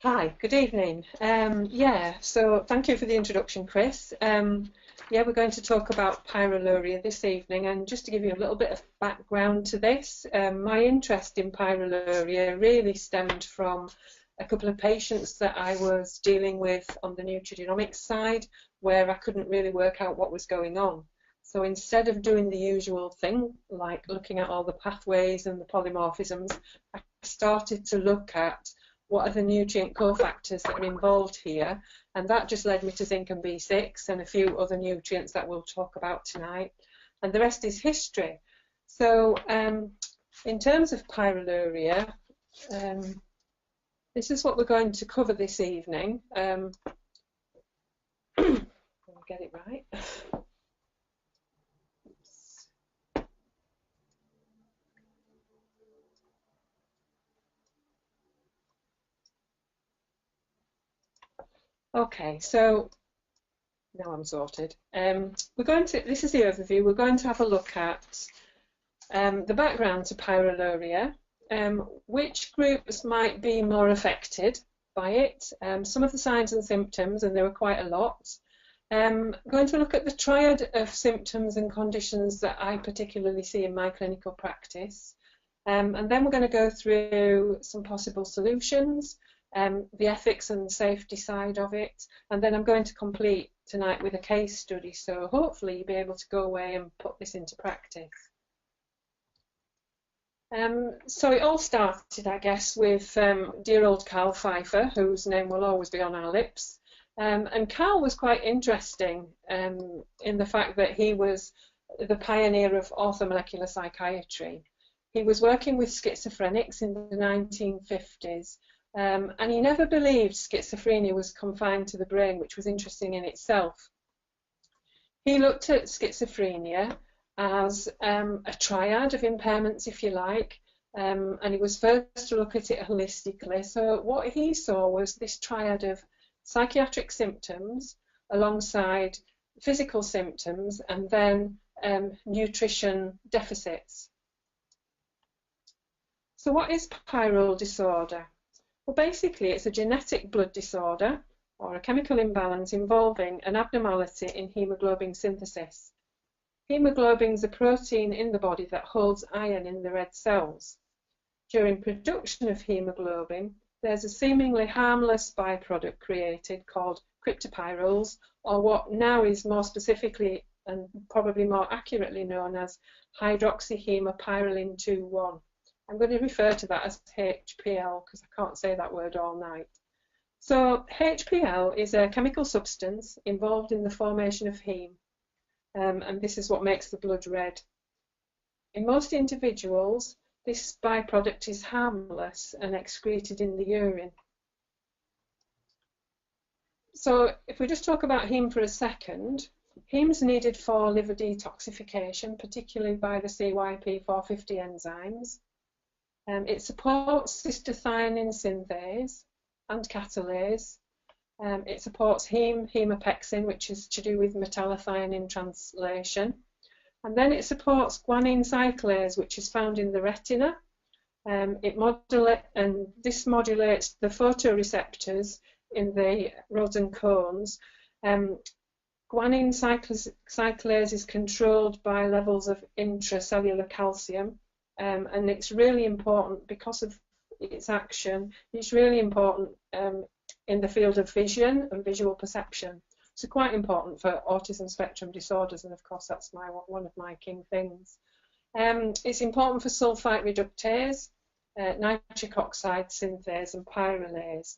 Hi, good evening. So thank you for the introduction, Chris. We're going to talk about pyroluria this evening, and just to give you a little bit of background to this, my interest in pyroluria really stemmed from a couple of patients that I was dealing with on the nutrigenomics side, where I couldn't really work out what was going on. So instead of doing the usual thing, like looking at all the pathways and the polymorphisms, I started to look at what are the nutrient cofactors that are involved here, and that just led me to zinc and B6 and a few other nutrients that we'll talk about tonight, and the rest is history. So in terms of pyroluria, this is what we're going to cover this evening. Let me get it right. Okay, so now I'm sorted. This is the overview. We're going to have a look at the background to pyroluria, which groups might be more affected by it, some of the signs and symptoms, and there are quite a lot. Going to look at the triad of symptoms and conditions that I particularly see in my clinical practice, and then we're going to go through some possible solutions, the ethics and safety side of it, and then I'm going to complete tonight with a case study, so hopefully you'll be able to go away and put this into practice. So it all started, I guess, with dear old Carl Pfeiffer, whose name will always be on our lips. And Carl was quite interesting in the fact that he was the pioneer of orthomolecular psychiatry. He was working with schizophrenics in the 1950s, and he never believed schizophrenia was confined to the brain, which was interesting in itself. He looked at schizophrenia as a triad of impairments, if you like, and he was first to look at it holistically. So what he saw was this triad of psychiatric symptoms alongside physical symptoms, and then nutrition deficits. So what is Pyrrole disorder? Well, basically it's a genetic blood disorder or a chemical imbalance involving an abnormality in hemoglobin synthesis. Hemoglobin is a protein in the body that holds iron in the red cells. During production of hemoglobin, there's a seemingly harmless byproduct created called cryptopyrroles, or what now is more specifically and probably more accurately known as hydroxyhemopyrrolin 2,1. I'm going to refer to that as HPL because I can't say that word all night. So HPL is a chemical substance involved in the formation of heme, and this is what makes the blood red. In most individuals, this byproduct is harmless and excreted in the urine. So if we just talk about heme for a second, heme is needed for liver detoxification, particularly by the CYP450 enzymes. It supports cystathionine synthase and catalase. It supports hemopexin, which is to do with metallothionein translation. And then it supports guanine cyclase, which is found in the retina. This modulates the photoreceptors in the rods and cones. Guanine cyclase is controlled by levels of intracellular calcium. And it's really important because of its action. It's really important in the field of vision and visual perception. So quite important for autism spectrum disorders, and of course that's one of my key things. It's important for sulfite reductase, nitric oxide synthase, and pyrrolase.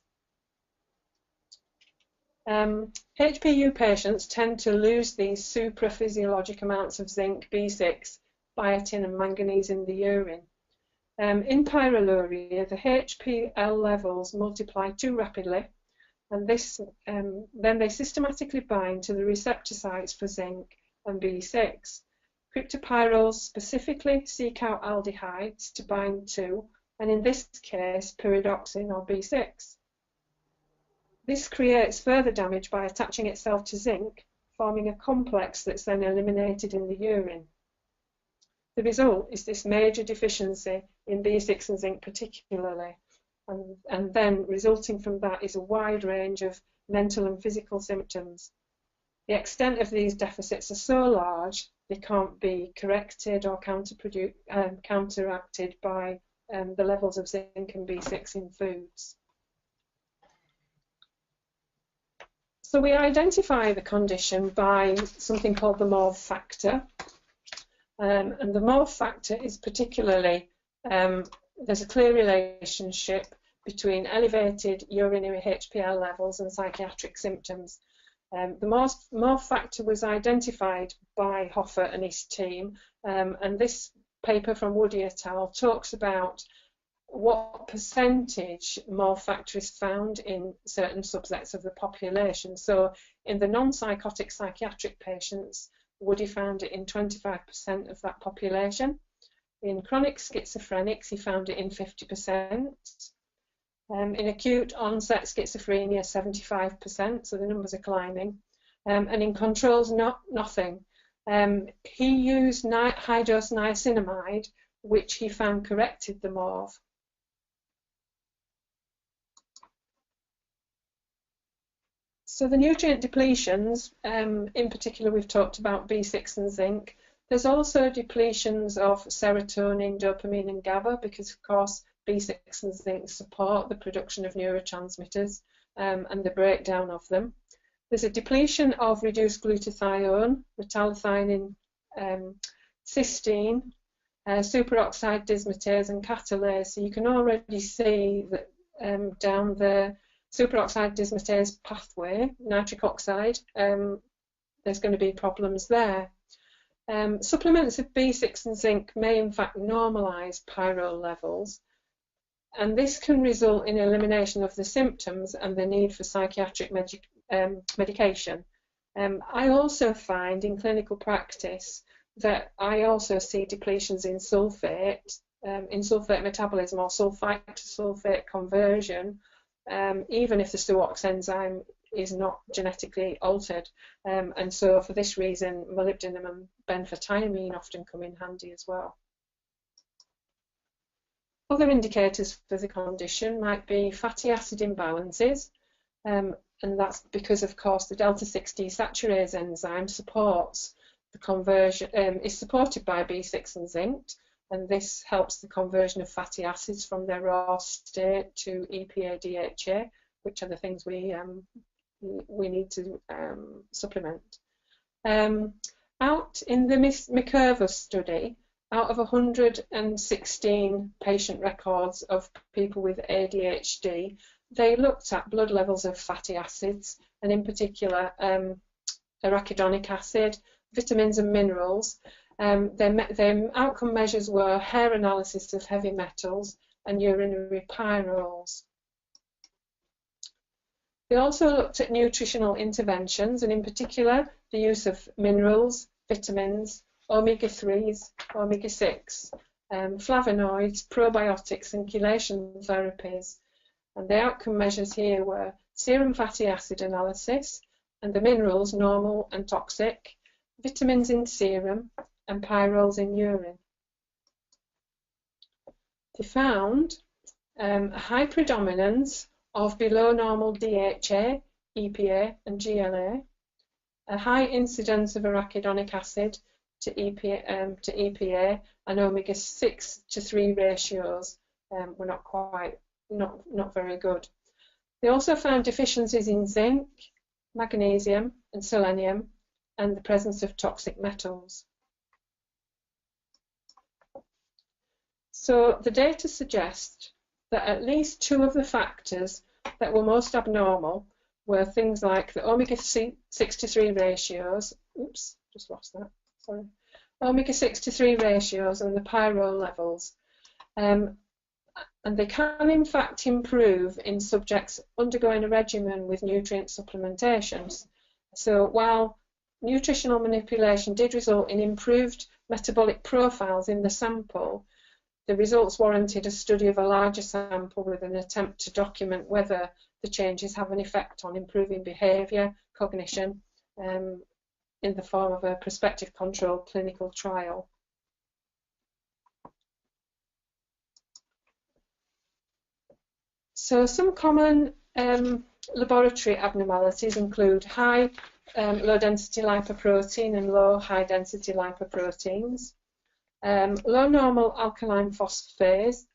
HPU patients tend to lose these supraphysiologic amounts of zinc, B6, biotin and manganese in the urine. In pyroluria, the HPL levels multiply too rapidly, and then they systematically bind to the receptor sites for zinc and B6. Cryptopyrroles specifically seek out aldehydes to bind to, and in this case, pyridoxine or B6. This creates further damage by attaching itself to zinc, forming a complex that's then eliminated in the urine. The result is this major deficiency in B6 and zinc particularly, and then resulting from that is a wide range of mental and physical symptoms. The extent of these deficits are so large they can't be corrected or counteracted by the levels of zinc and B6 in foods. So we identify the condition by something called the MORV factor. And the MORV factor is particularly, there's a clear relationship between elevated urinary HPL levels and psychiatric symptoms. The MORV factor was identified by Hoffer and his team, and this paper from Woody et al. Talks about what percentage MORV factor is found in certain subsets of the population. So in the non-psychotic psychiatric patients, Woody found it in 25% of that population. In chronic schizophrenics, he found it in 50%. In acute onset schizophrenia, 75%, so the numbers are climbing. And in controls, nothing. He used high-dose niacinamide, which he found corrected the MORV. So the nutrient depletions, in particular we've talked about B6 and zinc. There's also depletions of serotonin, dopamine and GABA because of course B6 and zinc support the production of neurotransmitters and the breakdown of them. There's a depletion of reduced glutathione, metallothionein, cysteine, superoxide dismutase and catalase. So you can already see that down the superoxide dismutase pathway, nitric oxide, there's going to be problems there. Supplements of B6 and zinc may in fact normalise Pyrrole levels, and this can result in elimination of the symptoms and the need for psychiatric medication. I also find in clinical practice that I also see depletions in sulfate metabolism or sulfite to sulfate conversion, even if the SUOX enzyme is not genetically altered. And so for this reason, molybdenum and benfotiamine often come in handy as well. Other indicators for the condition might be fatty acid imbalances, and that's because, of course, the delta-6 desaturase enzyme supports the conversion, is supported by B6 and zinc, and this helps the conversion of fatty acids from their raw state to EPA, DHA, which are the things we need to supplement. Out in the McCurva study, out of 116 patient records of people with ADHD, they looked at blood levels of fatty acids, and in particular arachidonic acid, vitamins and minerals. Their outcome measures were hair analysis of heavy metals and urinary pyrroles. They also looked at nutritional interventions, and in particular the use of minerals, vitamins, omega-3s, omega-6, flavonoids, probiotics and chelation therapies. And the outcome measures here were serum fatty acid analysis, and the minerals, normal and toxic, vitamins in serum, and pyrroles in urine. They found a high predominance of below normal DHA, EPA and GLA, a high incidence of arachidonic acid to EPA and omega-6 to 3 ratios were not very good. They also found deficiencies in zinc, magnesium and selenium, and the presence of toxic metals. So the data suggest that at least 2 of the factors that were most abnormal were things like the omega-6 to 3 ratios, oops, just lost that, sorry, omega-6 to 3 ratios and the pyrrole levels. And they can in fact improve in subjects undergoing a regimen with nutrient supplementations. So while nutritional manipulation did result in improved metabolic profiles in the sample, the results warranted a study of a larger sample with an attempt to document whether the changes have an effect on improving behaviour, cognition, in the form of a prospective controlled clinical trial. So some common laboratory abnormalities include high low-density lipoprotein and low high-density lipoproteins, low normal alkaline phosphatase,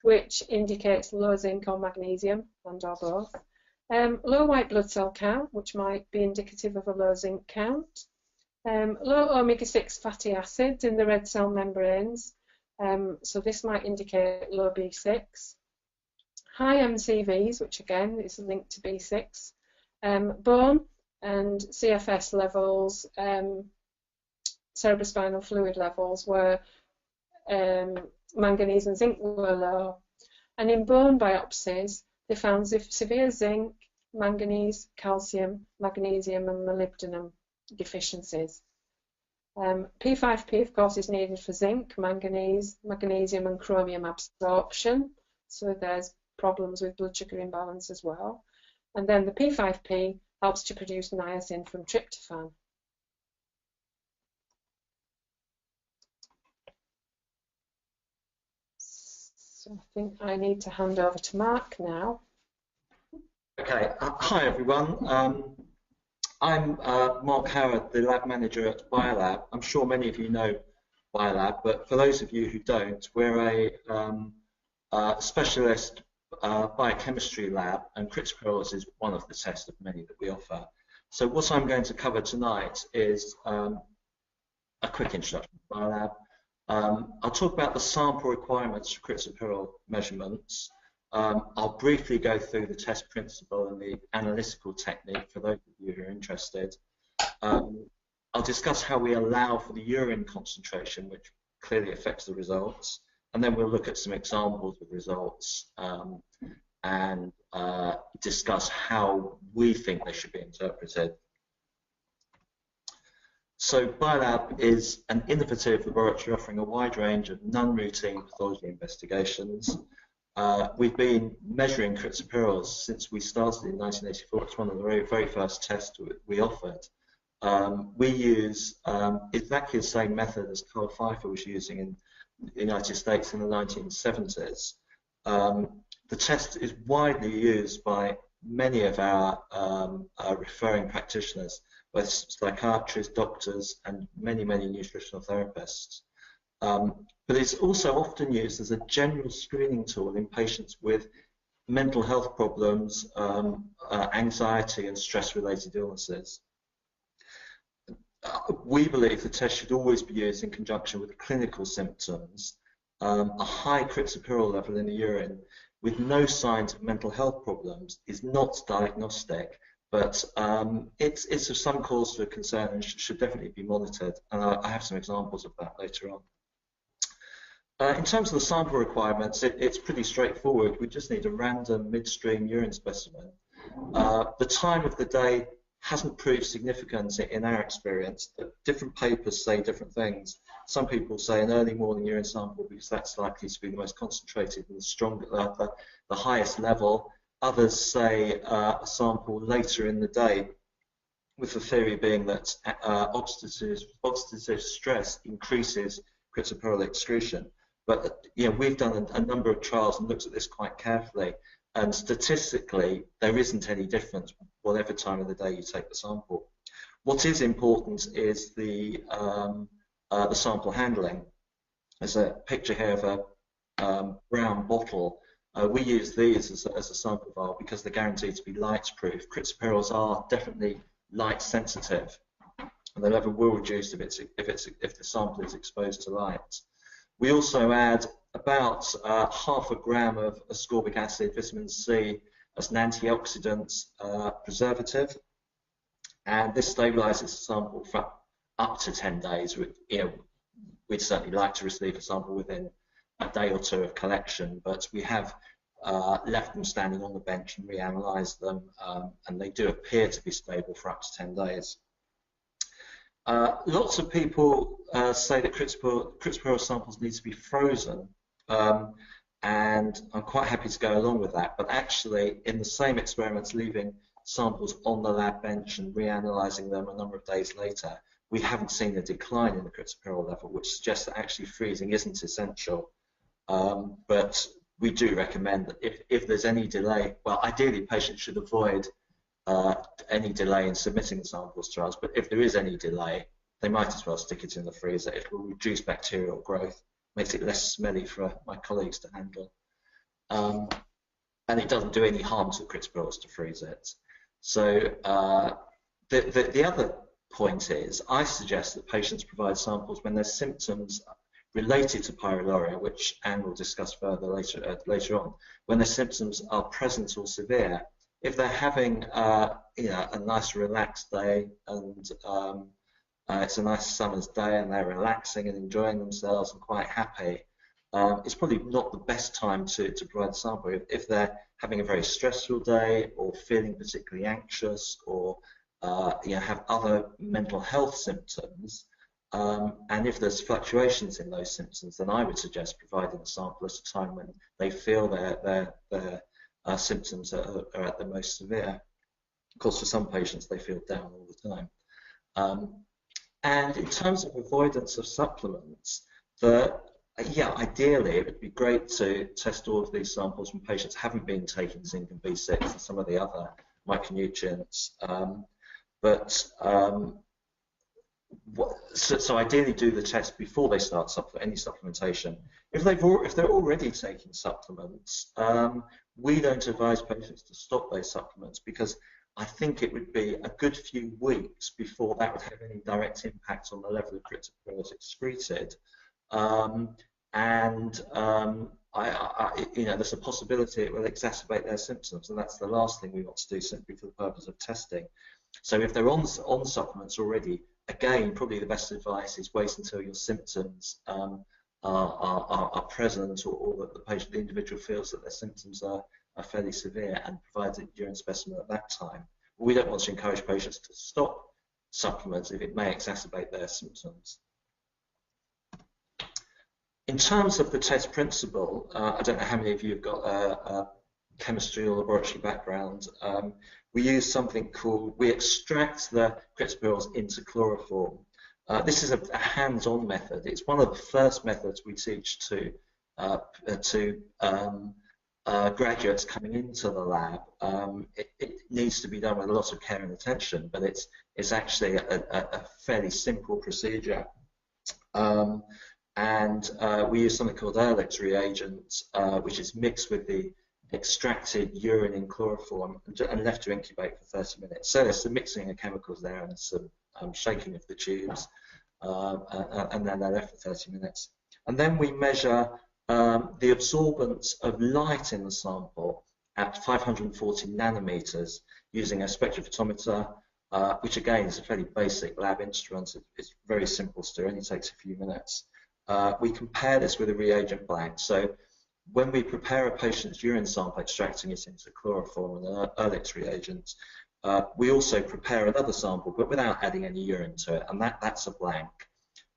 which indicates low zinc or magnesium, and or both, low white blood cell count, which might be indicative of a low zinc count, low omega-6 fatty acids in the red cell membranes, so this might indicate low B6, high MCVs, which again is linked to B6, bone and CFS levels, cerebrospinal fluid levels where manganese and zinc were low. And in bone biopsies, they found severe zinc, manganese, calcium, magnesium and molybdenum deficiencies. P5P, of course, is needed for zinc, manganese, magnesium and chromium absorption. So there's problems with blood sugar imbalance as well. And then the P5P helps to produce niacin from tryptophan. So I think I need to hand over to Mark now. Okay, hi everyone. I'm Mark Howard, the lab manager at Biolab. I'm sure many of you know Biolab, but for those of you who don't, we're a specialist biochemistry lab, and cryptopyrrole is one of the tests of many that we offer. So what I'm going to cover tonight is a quick introduction to Biolab. I'll talk about the sample requirements for cryptopyrrole measurements. I'll briefly go through the test principle and the analytical technique for those of you who are interested. I'll discuss how we allow for the urine concentration, which clearly affects the results, and then we'll look at some examples of results and discuss how we think they should be interpreted. So Biolab is an innovative laboratory offering a wide range of non-routine pathology investigations. We've been measuring cryptopyrroles since we started in 1984. It's one of the very first tests we offered. We use exactly the same method as Carl Pfeiffer was using in the United States in the 1970s. The test is widely used by many of our referring practitioners, both psychiatrists, doctors, and many nutritional therapists. But it's also often used as a general screening tool in patients with mental health problems, anxiety and stress-related illnesses. We believe the test should always be used in conjunction with clinical symptoms. A high cryptopyrrole level in the urine with no signs of mental health problems is not diagnostic, but it's of some cause for concern and should definitely be monitored. And I have some examples of that later on. In terms of the sample requirements, it's pretty straightforward. We just need a random midstream urine specimen. The time of the day hasn't proved significant in our experience. Different papers say different things. Some people say an early morning urine sample because that's likely to be the most concentrated and the highest level. Others say a sample later in the day, with the theory being that oxidative stress increases cryptopyrrole excretion. But we've done a number of trials and looked at this quite carefully, and statistically there isn't any difference whatever time of the day you take the sample. What is important is the sample handling. There's a picture here of a brown bottle. We use these as a sample vial because they're guaranteed to be light-proof. Cryptopyrroles are definitely light-sensitive, and the level will reduce if the sample is exposed to light. We also add about half a gram of ascorbic acid, vitamin C, as an antioxidant preservative, and this stabilizes the sample for up to 10 days. We'd certainly like to receive a sample within a day or two of collection, but we have left them standing on the bench and reanalyzed them, and they do appear to be stable for up to 10 days. Lots of people say that cryptopyrrole samples need to be frozen, and I'm quite happy to go along with that, but actually in the same experiments leaving samples on the lab bench and reanalyzing them a number of days later, we haven't seen a decline in the cryptopyrrole level, which suggests that actually freezing isn't essential. But we do recommend that if there's any delay, well, ideally patients should avoid any delay in submitting the samples to us, but if there is any delay, they might as well stick it in the freezer. It will reduce bacterial growth, makes it less smelly for my colleagues to handle. And it doesn't do any harm to the cryptopyrroles to freeze it. So the other point is, I suggest that patients provide samples when there's symptoms related to pyroluria, which Anne will discuss further later on, when their symptoms are present or severe. If they're having you know, a nice relaxed day and it's a nice summer's day and they're relaxing and enjoying themselves and quite happy, it's probably not the best time to provide a sample. If they're having a very stressful day or feeling particularly anxious or you know, have other mental health symptoms, and if there's fluctuations in those symptoms, then I would suggest providing a sample at a time when they feel their symptoms are at the most severe. Of course, for some patients, they feel down all the time. And in terms of avoidance of supplements, yeah, ideally it would be great to test all of these samples when patients haven't been taking zinc and B6 and some of the other micronutrients. So ideally do the test before they start any supplementation. If they're already taking supplements, we don't advise patients to stop those supplements because I think it would be a good few weeks before that would have any direct impact on the level of cryptopyrroles excreted. You know, there's a possibility it will exacerbate their symptoms, and that's the last thing we want to do simply for the purpose of testing. So if they're on supplements already, again, probably the best advice is wait until your symptoms are present, or that the individual feels that their symptoms are fairly severe, and provide a urine specimen at that time. We don't want to encourage patients to stop supplements if it may exacerbate their symptoms. In terms of the test principle, I don't know how many of you have got a chemistry or laboratory background. We use something called, we extract the cryptopyrroles into chloroform. This is a hands-on method. It's one of the first methods we teach to graduates coming into the lab. It needs to be done with a lot of care and attention, but it's actually a fairly simple procedure. We use something called Ehrlich's reagent, which is mixed with the extracted urine in chloroform and left to incubate for 30 minutes. So there's some mixing of chemicals there and some shaking of the tubes, and then they're left for 30 minutes. And then we measure the absorbance of light in the sample at 540 nanometers using a spectrophotometer, which again is a fairly basic lab instrument. It's very simple to do, it only takes a few minutes. We compare this with a reagent blank. So when we prepare a patient's urine sample, extracting it into chloroform and an Ehrlich's reagent, we also prepare another sample, but without adding any urine to it, and that's a blank.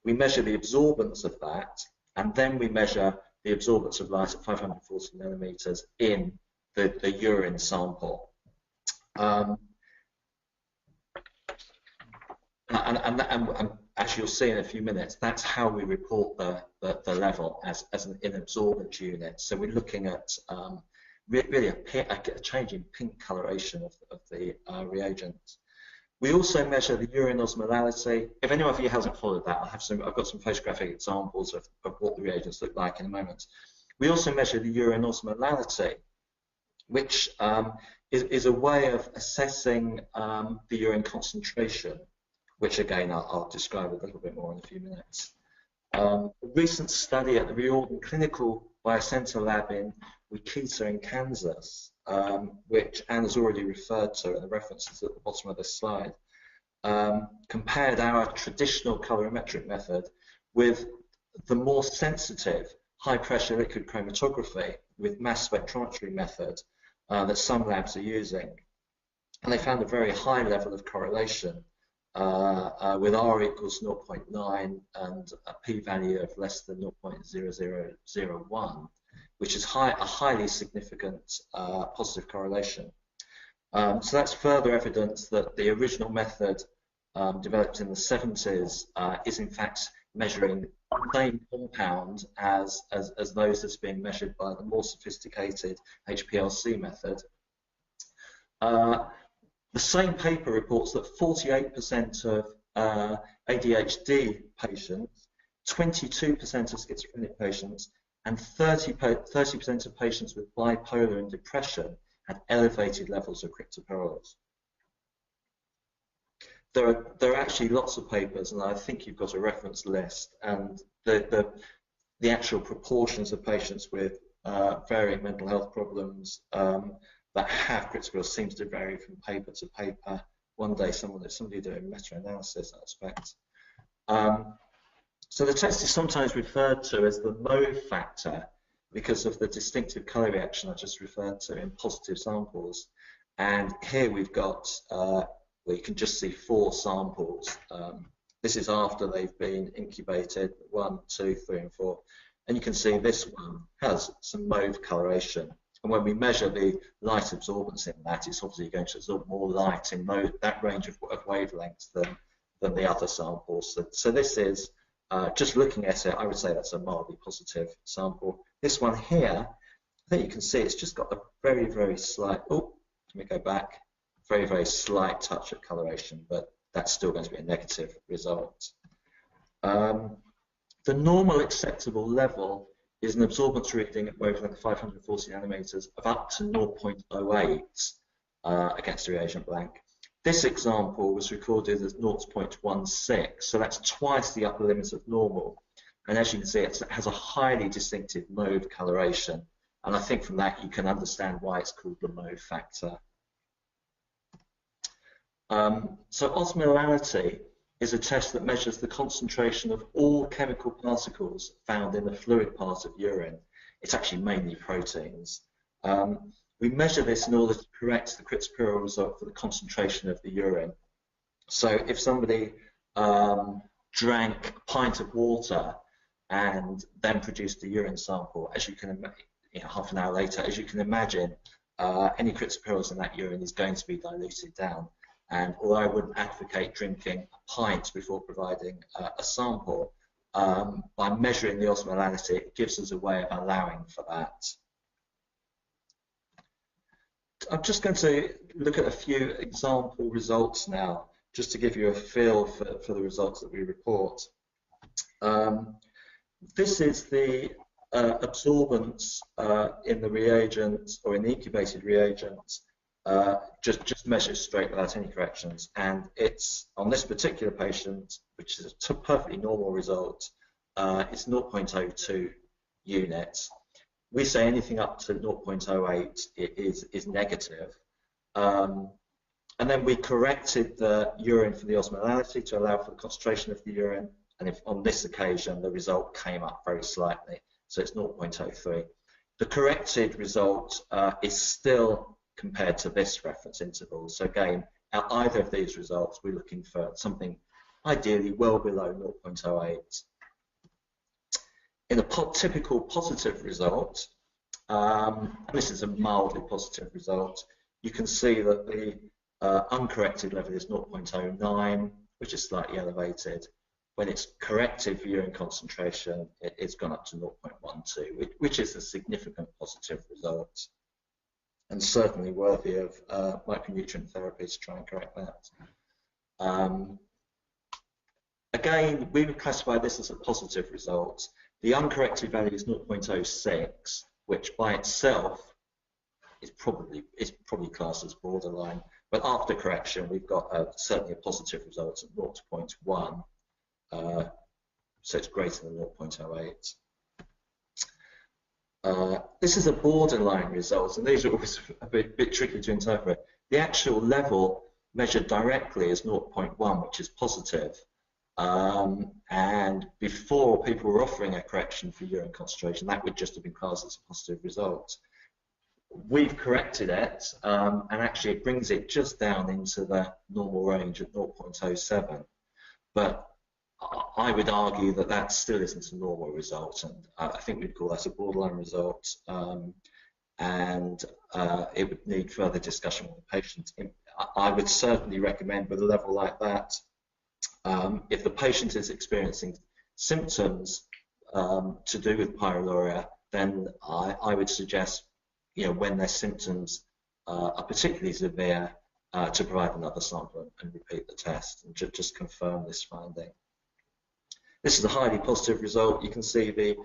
We measure the absorbance of that, and then we measure the absorbance of light at 540 nanometers in the urine sample. And as you'll see in a few minutes, that's how we report the level as an absorbance unit. So we're looking at really a change in pink coloration of the reagents. We also measure the urine osmolality. If anyone of you hasn't followed that, I've got some photographic examples of what the reagents look like in a moment. We also measure the urine osmolality, which is a way of assessing the urine concentration, which again I'll describe a little bit more in a few minutes. A recent study at the Riordan Clinical Biocenter Lab in Wichita in Kansas, which Anne has already referred to, and the references at the bottom of this slide, compared our traditional colorimetric method with the more sensitive high-pressure liquid chromatography with mass spectrometry method that some labs are using. And they found a very high level of correlation with R equals 0.9 and a p-value of less than 0.0001, which is a highly significant positive correlation. So that's further evidence that the original method developed in the 70s is in fact measuring the same compound as those that's being measured by the more sophisticated HPLC method. The same paper reports that 48% of ADHD patients, 22% of schizophrenic patients, and 30% of patients with bipolar and depression had elevated levels of cryptopyrroles. There are actually lots of papers, and I think you've got a reference list, and the actual proportions of patients with varying mental health problems that have cryptopyrroles seems to vary from paper to paper. One day somebody doing meta-analysis, I expect. So the test is sometimes referred to as the mauve factor because of the distinctive colour reaction I just referred to in positive samples. And here we've got, well, you can just see 4 samples. This is after they've been incubated, 1, 2, 3, and 4. And you can see this one has some mauve coloration. And when we measure the light absorbance in that, it's obviously going to absorb more light in that range of wavelengths than the other samples. So this is, just looking at it, I would say that's a mildly positive sample. This one here, I think you can see it's just got a very, very slight, oh, let me go back, very, very slight touch of coloration, but that's still going to be a negative result. The normal acceptable level is an absorbance reading at wavelength 540 nanometers of up to 0.08 against the reagent blank. This example was recorded as 0.16, so that's twice the upper limit of normal. And as you can see, it has a highly distinctive mauve coloration. And I think from that you can understand why it's called the mauve factor. So osmolality is a test that measures the concentration of all chemical particles found in the fluid part of urine. It's actually mainly proteins. We measure this in order to correct the cryptopyrrole result for the concentration of the urine. So if somebody drank a pint of water and then produced a urine sample, as you can imagine, half an hour later, as you can imagine, any cryptopyrroles in that urine is going to be diluted down. And although I wouldn't advocate drinking a pint before providing a sample, by measuring the osmolality, it gives us a way of allowing for that. I'm just going to look at a few example results now, just to give you a feel for the results that we report. This is the absorbance in the reagent, or in the incubated reagent, just measured straight without any corrections, and it's on this particular patient, which is a perfectly normal result, it's 0.02 units. We say anything up to 0.08 is negative, and then we corrected the urine for the osmolality to allow for the concentration of the urine, and if on this occasion the result came up very slightly, so it's 0.03. The corrected result is still compared to this reference interval. So again, at either of these results, we're looking for something ideally well below 0.08. In a typical positive result, this is a mildly positive result, you can see that the uncorrected level is 0.09, which is slightly elevated. When it's corrected for urine concentration, it's gone up to 0.12, which is a significant positive result, and certainly worthy of micronutrient therapy to try and correct that. Again, we would classify this as a positive result. The uncorrected value is 0.06, which by itself is probably classed as borderline. But after correction, we've got certainly a positive result of 0.1, so it's greater than 0.08. This is a borderline result, and these are always a bit tricky to interpret. The actual level measured directly is 0.1, which is positive. And before people were offering a correction for urine concentration, that would just have been classed as a positive result. We've corrected it, and actually it brings it just down into the normal range of 0.07. But I would argue that that still isn't a normal result, and I think we'd call that a borderline result, and it would need further discussion with the patient. I would certainly recommend with a level like that, if the patient is experiencing symptoms to do with pyroluria, then I would suggest, when their symptoms are particularly severe, to provide another sample and repeat the test and just confirm this finding. This is a highly positive result. You can see the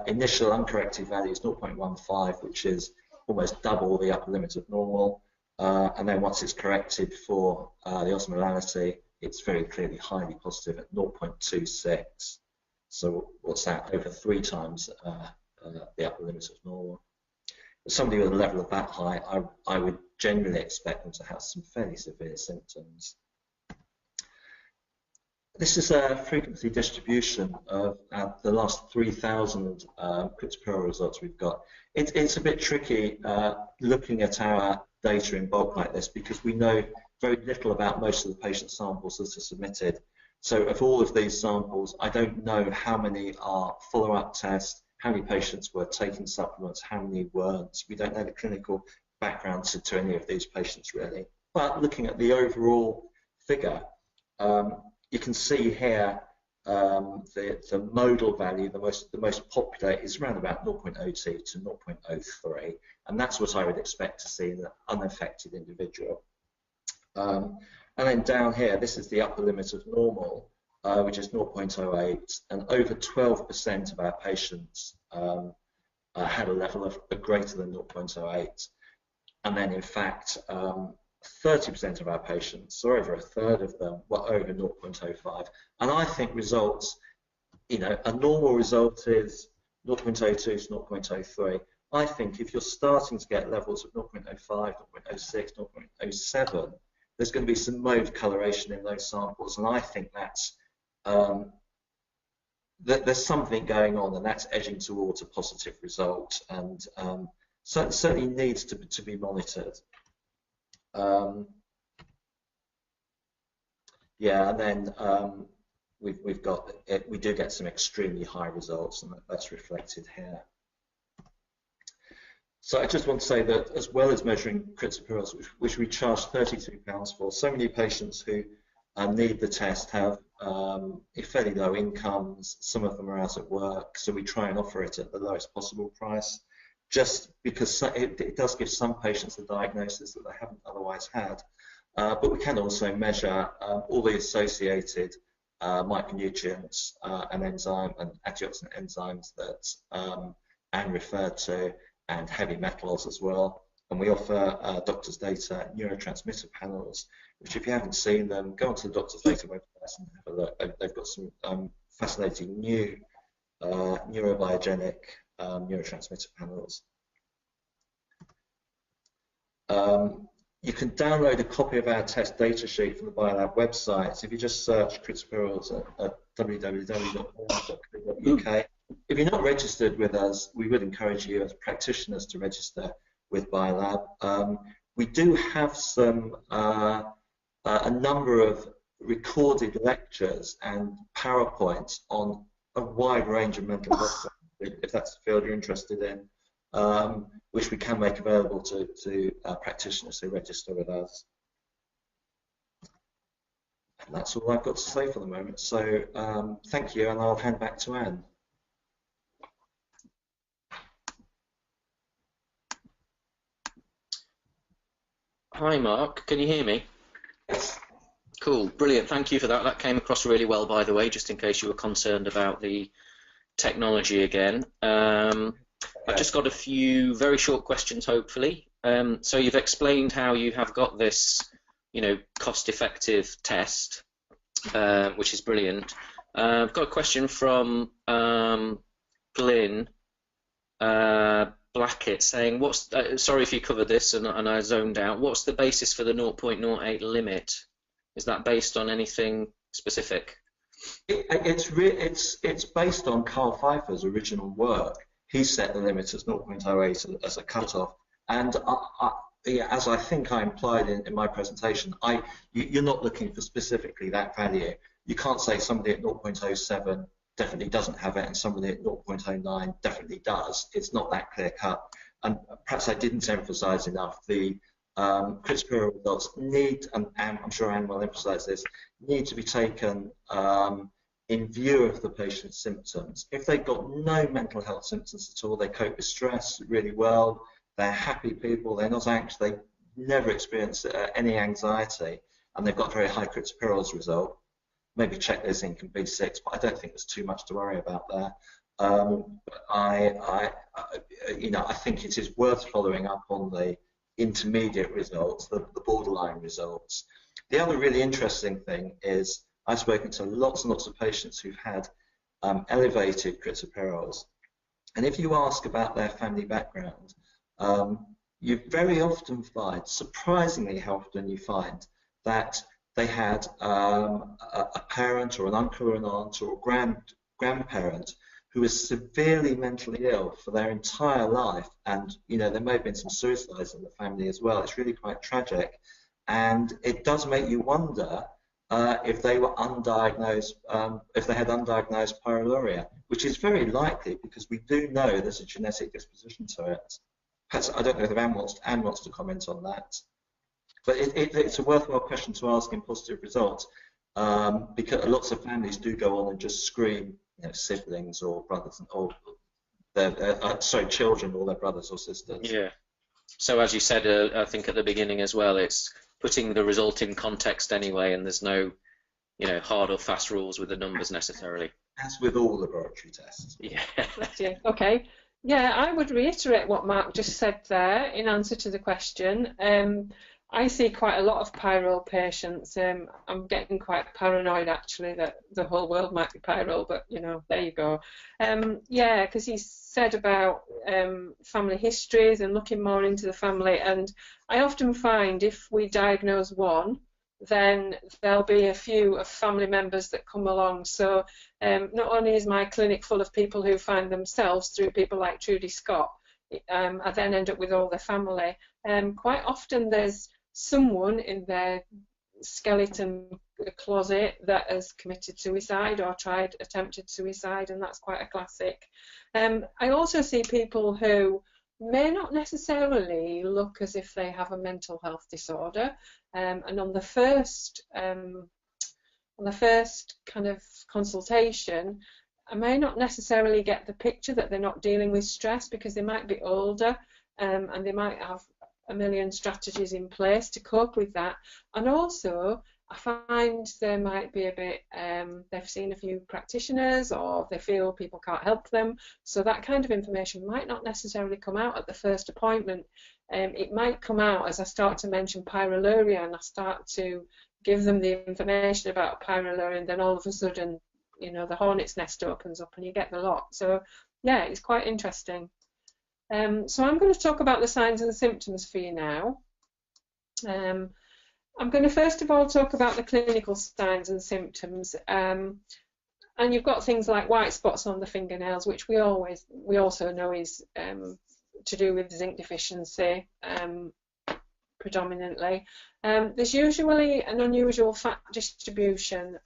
initial uncorrected value is 0.15, which is almost double the upper limit of normal. And then once it's corrected for the osmolality, it's very clearly highly positive at 0.26. So what's that? Over 3 times the upper limit of normal. Somebody with a level of that high, I would generally expect them to have some fairly severe symptoms. This is a frequency distribution of the last 3,000 cryptopyrrole results we've got. It's a bit tricky looking at our data in bulk like this because we know very little about most of the patient samples that are submitted. So of all of these samples, I don't know how many are follow-up tests, how many patients were taking supplements, how many weren't. We don't know the clinical background to any of these patients really. But looking at the overall figure, you can see here the modal value, the most popular is around about 0.02 to 0.03, and that's what I would expect to see in an unaffected individual. And then down here, this is the upper limit of normal, which is 0.08, and over 12% of our patients had a level of greater than 0.08, and then in fact 30% of our patients, or over a third of them, were over 0.05. And I think results, a normal result is 0.02 to 0.03. I think if you're starting to get levels of 0.05, 0.06, 0.07, there's going to be some mode coloration in those samples, and I think that's there's something going on, and that's edging towards a positive result, and certainly needs to be monitored. Yeah, and then we do get some extremely high results, and that's reflected here. So I just want to say that as well as measuring cryptopyrroles, which we charge £32 for, so many patients who need the test have fairly low incomes. Some of them are out at work, so we try and offer it at the lowest possible price, just because it does give some patients a diagnosis that they haven't otherwise had. But we can also measure all the associated micronutrients and enzyme and antioxidant enzymes that Anne referred to, and heavy metals as well. And we offer doctors' data neurotransmitter panels, which if you haven't seen them, go onto the doctor's data website and have a look. They've got some fascinating new neurobiogenic neurotransmitter panels. You can download a copy of our test data sheet from the Biolab website. So if you just search cryptopyrroles at www.org.uk. If you're not registered with us, we would encourage you as practitioners to register with Biolab. We do have a number of recorded lectures and PowerPoints on a wide range of mental health, if that's the field you're interested in, which we can make available to practitioners who register with us. And that's all I've got to say for the moment. So thank you, and I'll hand back to Anne. Hi Mark, can you hear me? Yes. Cool, brilliant, thank you for that. That came across really well, by the way, just in case you were concerned about the technology again. I've just got a few very short questions, hopefully. So you've explained how you have got this, cost-effective test, which is brilliant. I've got a question from Glyn Blackett saying, sorry if you covered this and I zoned out, what's the basis for the 0.08 limit? Is that based on anything specific? It's based on Carl Pfeiffer's original work. He set the limit as 0.08 as a cutoff, and as I think I implied in my presentation, you're not looking for specifically that value. You can't say somebody at 0.07 definitely doesn't have it and somebody at 0.09 definitely does. It's not that clear cut, and perhaps I didn't emphasize enough the cryptopyrrole results need, and I'm sure Anne will emphasize this, need to be taken in view of the patient's symptoms. If they've got no mental health symptoms at all, they cope with stress really well, they're happy people, they're not anxious, they never experience any anxiety, and they've got very high cryptopyrrole as a result, maybe check their zinc and B6, but I don't think there's too much to worry about there. But I think it is worth following up on the intermediate results, the borderline results. The other really interesting thing is I've spoken to lots and lots of patients who've had elevated cryptopyrroles, and if you ask about their family background, you very often find, surprisingly how often you find, that they had a parent or an uncle or an aunt or a grandparent who was severely mentally ill for their entire life, and there may have been some suicides in the family as well. It's really quite tragic, and it does make you wonder if they were undiagnosed, if they had undiagnosed pyroluria, which is very likely because we do know there's a genetic disposition to it. Perhaps, I don't know if Anne wants to comment on that, but it's a worthwhile question to ask in positive results, because lots of families do go on and just screen siblings or brothers or their children or their brothers or sisters. Yeah. So as you said, I think at the beginning as well, it's putting the result in context anyway, and there's no, hard or fast rules with the numbers necessarily. As with all laboratory tests. Yeah. Okay. Yeah, I would reiterate what Mark just said there in answer to the question. I see quite a lot of Pyrrole patients. I'm getting quite paranoid actually that the whole world might be Pyrrole, but there you go. Yeah, because he said about family histories and looking more into the family, and I often find if we diagnose one, then there'll be a few of family members that come along. So not only is my clinic full of people who find themselves through people like Trudy Scott, I then end up with all their family. Quite often there's someone in their skeleton closet that has committed suicide or attempted suicide, and that's quite a classic. I also see people who may not necessarily look as if they have a mental health disorder, and on the first kind of consultation, I may not necessarily get the picture that they're not dealing with stress because they might be older, and they might have a million strategies in place to cope with that. And also I find they might be a bit, they've seen a few practitioners or they feel people can't help them, so that kind of information might not necessarily come out at the first appointment. It might come out as I start to mention pyroluria and I start to give them the information about pyroluria, and then all of a sudden the hornet's nest opens up and you get the lot. So yeah, it's quite interesting. So I'm going to talk about the signs and symptoms for you now. I'm going to first of all talk about the clinical signs and symptoms. And you've got things like white spots on the fingernails, which we also know is to do with zinc deficiency predominantly. There's usually an unusual fat distribution.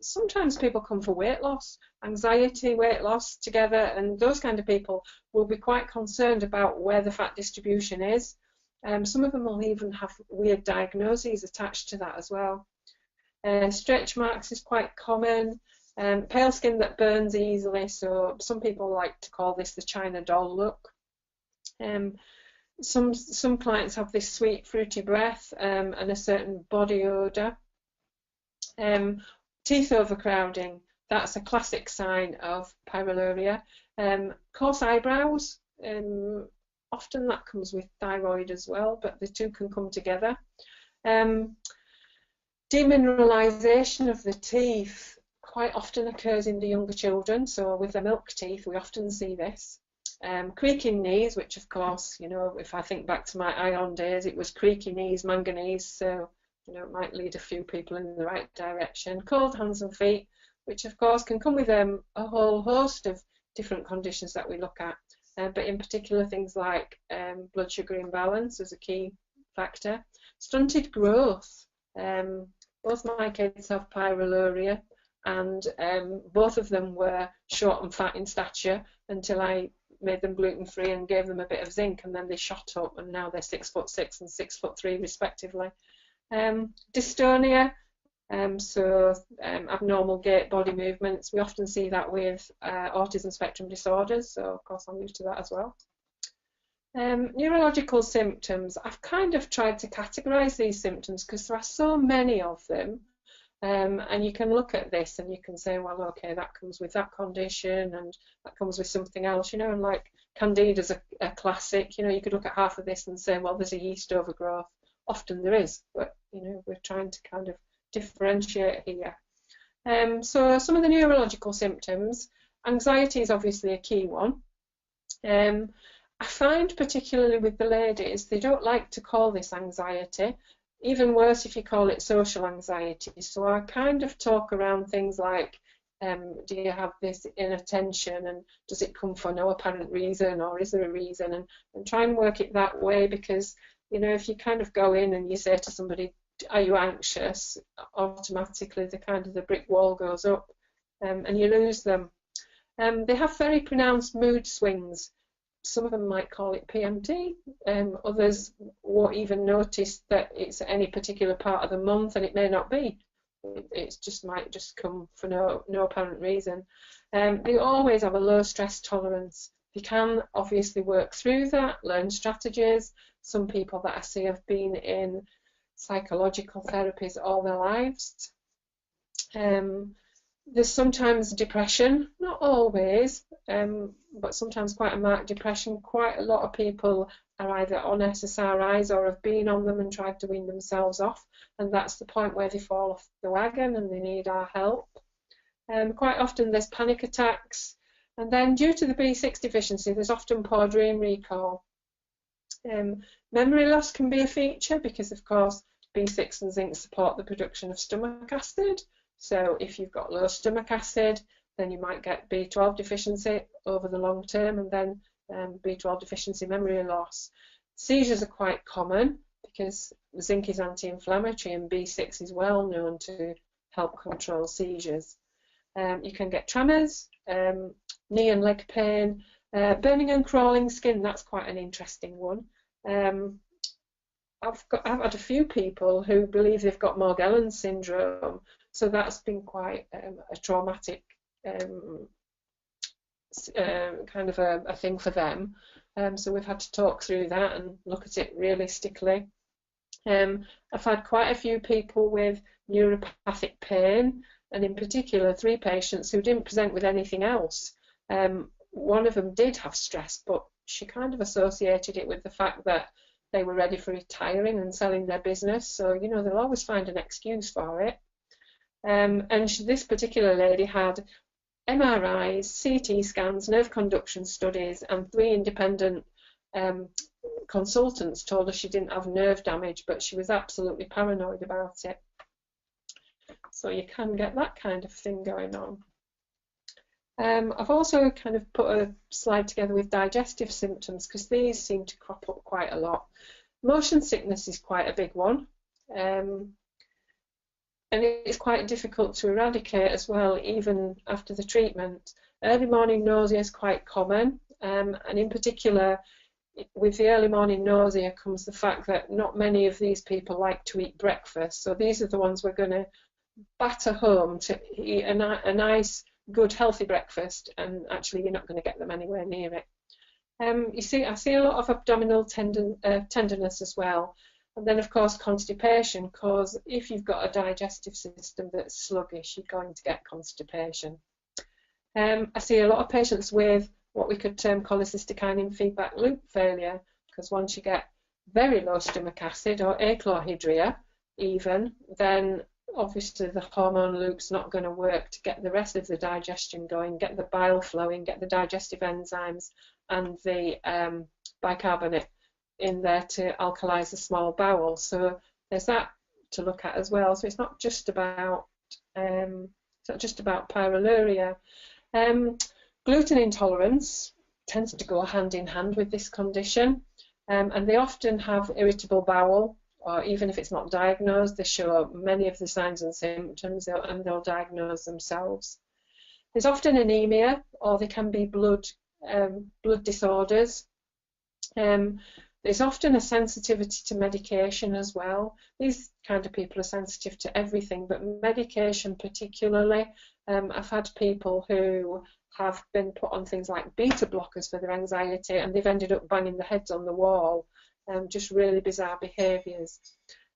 Sometimes people come for weight loss, anxiety, weight loss together, and those kind of people will be quite concerned about where the fat distribution is. Some of them will even have weird diagnoses attached to that as well. Stretch marks is quite common. Pale skin that burns easily, so some people like to call this the China doll look. Some clients have this sweet fruity breath and a certain body odour. Teeth overcrowding, that's a classic sign of pyroluria. Coarse eyebrows, often that comes with thyroid as well, but the two can come together. Demineralisation of the teeth quite often occurs in the younger children, so with the milk teeth we often see this. Creaking knees, which of course, if I think back to my ion days, it was creaky knees, manganese, so it might lead a few people in the right direction. Cold hands and feet, which of course can come with a whole host of different conditions that we look at, but in particular things like blood sugar imbalance is a key factor. Stunted growth, both my kids have pyroluria, and both of them were short and fat in stature until I made them gluten-free and gave them a bit of zinc, and then they shot up and now they're 6'6" and 6'3" respectively. Dystonia, Abnormal gait, body movements. We often see that with autism spectrum disorders, so of course I'm used to that as well. Neurological symptoms. I've kind of tried to categorise these symptoms because there are so many of them. And you can look at this and you can say, well, okay, that comes with that condition and that comes with something else, you know, and like Candida's a classic, you know, you could look at half of this and say, well, there's a yeast overgrowth. Often there is, but, you know, we're trying to kind of differentiate here. So some of the neurological symptoms, anxiety is obviously a key one. I find particularly with the ladies, they don't like to call this anxiety. Even worse if you call it social anxiety. So I kind of talk around things like, do you have this inattention and does it come for no apparent reason, or is there a reason? And try and work it that way, because, you know, if you kind of go in and you say to somebody, are you anxious? Automatically the brick wall goes up and you lose them. They have very pronounced mood swings. Some of them might call it PMD, others won't even notice that it's any particular part of the month, and it may not be. It just might just come for no apparent reason. They always have a low stress tolerance. You can obviously work through that, learn strategies. Some people that I see have been in psychological therapies all their lives. There's sometimes depression, not always, but sometimes quite a marked depression. Quite a lot of people are either on SSRIs or have been on them and tried to wean themselves off, and that's the point where they fall off the wagon and they need our help. Quite often there's panic attacks, and then due to the B6 deficiency there's often poor dream recall. Memory loss can be a feature because, of course, B6 and zinc support the production of stomach acid. So if you've got low stomach acid, then you might get B12 deficiency over the long term, and then B12 deficiency memory loss. Seizures are quite common because zinc is anti-inflammatory and B6 is well known to help control seizures. You can get tremors, knee and leg pain, burning and crawling skin. That's quite an interesting one. I've had a few people who believe they've got Morgellons syndrome, so that's been quite a traumatic kind of a thing for them. So we've had to talk through that and look at it realistically. I've had quite a few people with neuropathic pain, and in particular 3 patients who didn't present with anything else. One of them did have stress, but she kind of associated it with the fact that they were ready for retiring and selling their business, so you know they'll always find an excuse for it. This particular lady had MRIs, CT scans, nerve conduction studies, and 3 independent consultants told her she didn't have nerve damage, but she was absolutely paranoid about it. So you can get that kind of thing going on. I've also kind of put a slide together with digestive symptoms because these seem to crop up quite a lot. Motion sickness is quite a big one, and it's quite difficult to eradicate as well, even after the treatment. Early morning nausea is quite common, and in particular with the early morning nausea comes the fact that not many of these people like to eat breakfast, so these are the ones we're going to batter home to eat a nice, good, healthy breakfast, and actually you're not going to get them anywhere near it. I see a lot of abdominal tenderness as well, and then of course constipation, because if you've got a digestive system that's sluggish, you're going to get constipation. I see a lot of patients with what we could term cholecystokinin feedback loop failure, because once you get very low stomach acid or achlorhydria even, then obviously the hormone loop's not going to work to get the rest of the digestion going, get the bile flowing, get the digestive enzymes and the bicarbonate in there to alkalize the small bowel. So there's that to look at as well. So it's not just about pyroluria. Gluten intolerance tends to go hand in hand with this condition, and they often have irritable bowel, or even if it's not diagnosed, they show many of the signs and symptoms, and they'll diagnose themselves. There's often anemia, or there can be blood disorders. There's often a sensitivity to medication as well. These kind of people are sensitive to everything, but medication particularly. I've had people who have been put on things like beta blockers for their anxiety, and they've ended up banging their heads on the wall. Just really bizarre behaviours.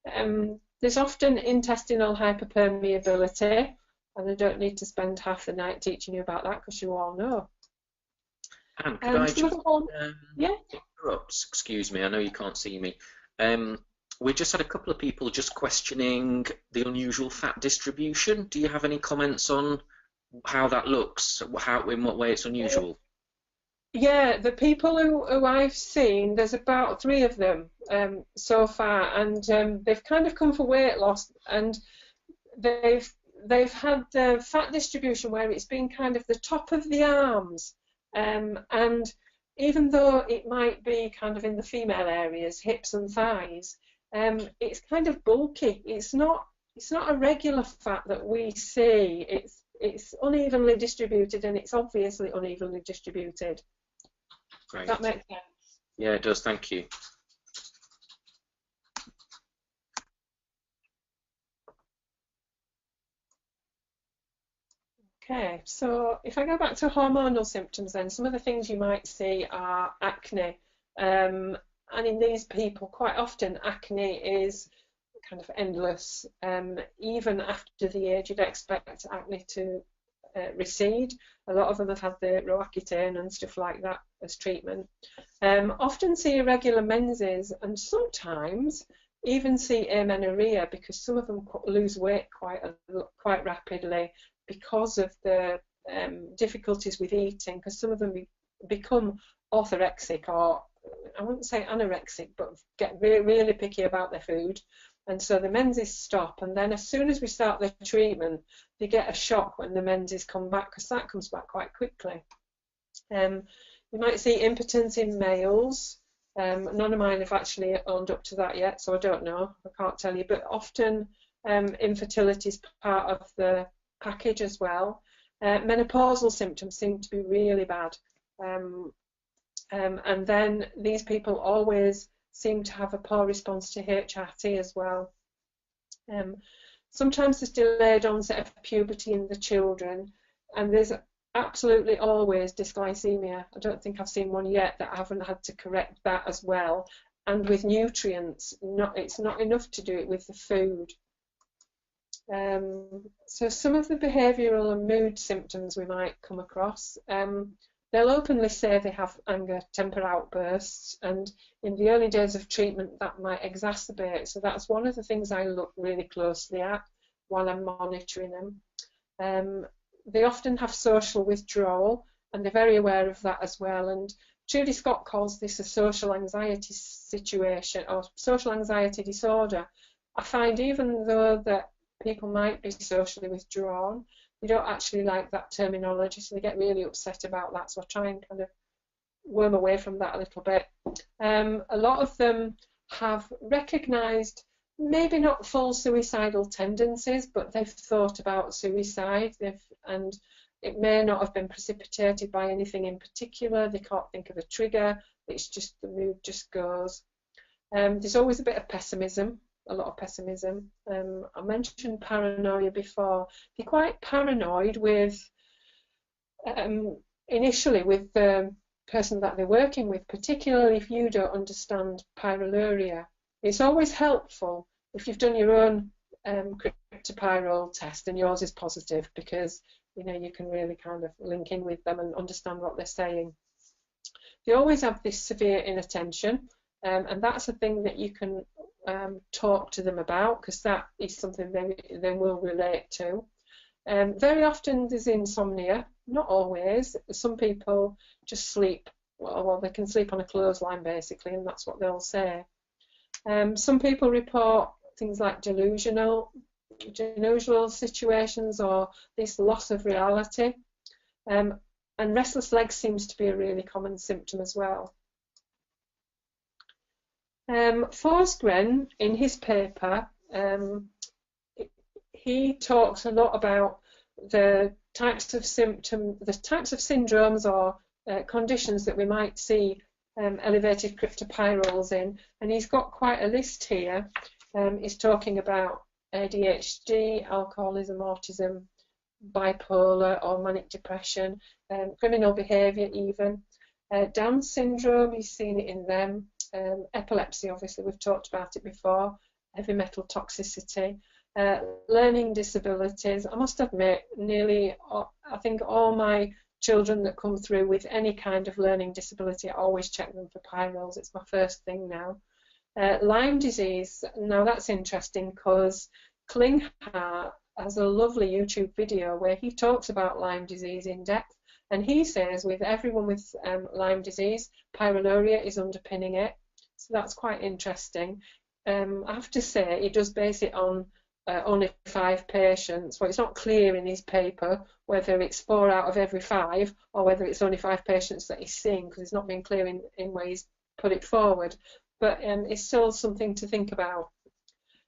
There's often intestinal hyperpermeability, and I don't need to spend half the night teaching you about that because you all know. Anne, could I just yeah? interrupt? Excuse me, I know you can't see me. We just had a couple of people just questioning the unusual fat distribution. Do you have any comments on how that looks? In what way it's unusual? Yeah, the people who I've seen, there's about 3 of them so far, and they've kind of come for weight loss, and they've had the fat distribution where it's been kind of the top of the arms, and even though it might be kind of in the female areas, hips and thighs, it's kind of bulky. It's not a regular fat that we see. It's unevenly distributed, and it's obviously unevenly distributed. Great. That makes sense. Yeah, it does. Thank you. Okay, so if I go back to hormonal symptoms, then some of the things you might see are acne. And in these people, quite often acne is kind of endless. Even after the age, you'd expect acne to recede. A lot of them have had the Roaccutane and stuff like that as treatment. Often see irregular menses, and sometimes even see amenorrhea, because some of them lose weight quite rapidly because of the difficulties with eating, because some of them become orthorexic, or I wouldn't say anorexic, but get really picky about their food. And so the menses stop, and then as soon as we start the treatment, they get a shock when the menses come back, because that comes back quite quickly. You might see impotence in males. None of mine have actually owned up to that yet, so I don't know. I can't tell you. But often infertility is part of the package as well. Menopausal symptoms seem to be really bad. And then these people always seem to have a poor response to HRT as well. Sometimes there's delayed onset of puberty in the children, and there's absolutely always dysglycemia. I don't think I've seen one yet that I haven't had to correct that as well. And with nutrients, it's not enough to do it with the food. So some of the behavioural and mood symptoms we might come across, they'll openly say they have anger, temper outbursts, and in the early days of treatment that might exacerbate. So that's one of the things I look really closely at while I'm monitoring them. They often have social withdrawal, and they're very aware of that as well. And Judy Scott calls this a social anxiety situation, or social anxiety disorder. I find even though that people might be socially withdrawn, they don't actually like that terminology, so they get really upset about that. So I try and kind of worm away from that a little bit. A lot of them have recognised maybe not full suicidal tendencies, but they've thought about suicide, and it may not have been precipitated by anything in particular. They can't think of a trigger. It's just the mood just goes. There's always a bit of pessimism. A lot of pessimism. I mentioned paranoia before. They're quite paranoid with initially with the person that they're working with, particularly if you don't understand pyroluria. It's always helpful if you've done your own cryptopyrrole test and yours is positive, because you know you can really kind of link in with them and understand what they're saying. They always have this severe inattention, and that's a thing that you can talk to them about, because that is something they will relate to. Very often there's insomnia, not always. Some people just sleep, well they can sleep on a clothesline basically, and that's what they'll say. Some people report things like delusional situations, or this loss of reality, and restless legs seems to be a really common symptom as well. Forsgren, in his paper, he talks a lot about the types of syndromes or conditions that we might see elevated cryptopyrroles in, and he's got quite a list here. He's talking about ADHD, alcoholism, autism, bipolar or manic depression, criminal behaviour even, Down syndrome, he's seen it in them, epilepsy, obviously we've talked about it before, heavy metal toxicity, learning disabilities. I must admit, nearly, I think all my children that come through with any kind of learning disability, I always check them for pyrroles. It's my first thing now. Lyme disease, now that's interesting because Klinghart has a lovely YouTube video where he talks about Lyme disease in depth, and he says with everyone with Lyme disease, pyroluria is underpinning it. So that's quite interesting. I have to say, he does base it on only 5 patients. Well, it's not clear in his paper whether it's 4 out of every 5 or whether it's only 5 patients that he's seeing, because it's not been clear in where he's put it forward. But it's still something to think about.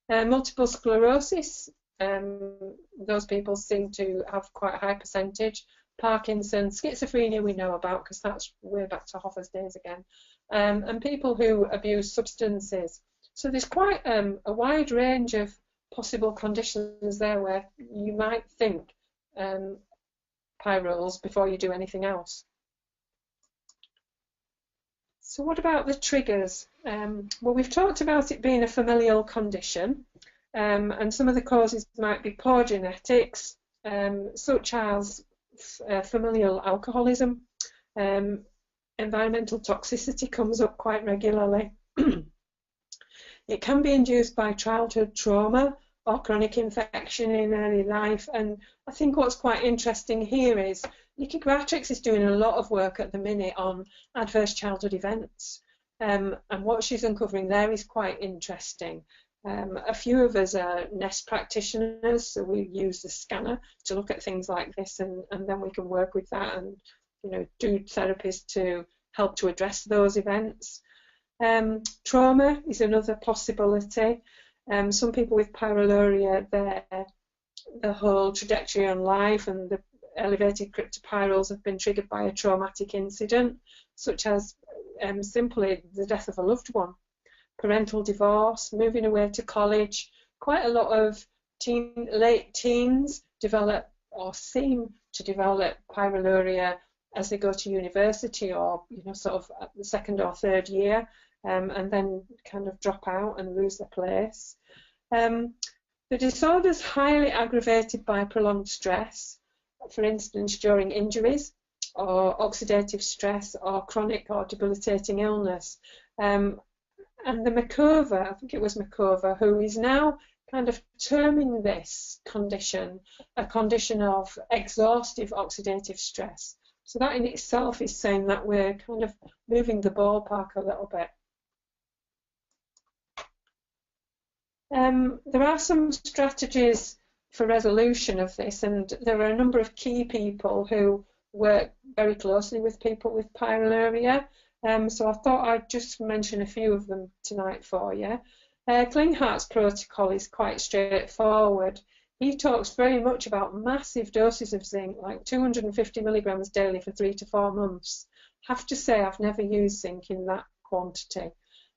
Multiple sclerosis, those people seem to have quite a high percentage. Parkinson's, schizophrenia we know about because that's way back to Hoffer's days again. And people who abuse substances. So there's quite a wide range of possible conditions there where you might think pyrroles before you do anything else. So what about the triggers? Well, we've talked about it being a familial condition, and some of the causes might be poor genetics, such as familial alcoholism. Environmental toxicity comes up quite regularly. It can be induced by childhood trauma or chronic infection in early life, and I think what's quite interesting here is Nikki Gratrix is doing a lot of work at the minute on adverse childhood events, and what she's uncovering there is quite interesting. A few of us are nest practitioners, so we use the scanner to look at things like this, and then we can work with that and do therapies to help to address those events. Trauma is another possibility. Some people with pyroluria, the whole trajectory on life and the elevated cryptopyrroles have been triggered by a traumatic incident, such as simply the death of a loved one, parental divorce, moving away to college. Quite a lot of late teens develop or seem to develop pyroluria as they go to university or sort of at the 2nd or 3rd year, and then kind of drop out and lose their place. The disorder is highly aggravated by prolonged stress, for instance during injuries or oxidative stress or chronic or debilitating illness. And the Makova, I think it was Makova, who is now kind of terming this condition a condition of exhaustive oxidative stress. So that in itself is saying that we're kind of moving the ballpark a little bit. There are some strategies for resolution of this, and there are a number of key people who work very closely with people with pyroluria. So I thought I'd just mention a few of them tonight for you. Klinghart's protocol is quite straightforward. He talks very much about massive doses of zinc, like 250 milligrams daily for 3 to 4 months. I have to say I've never used zinc in that quantity.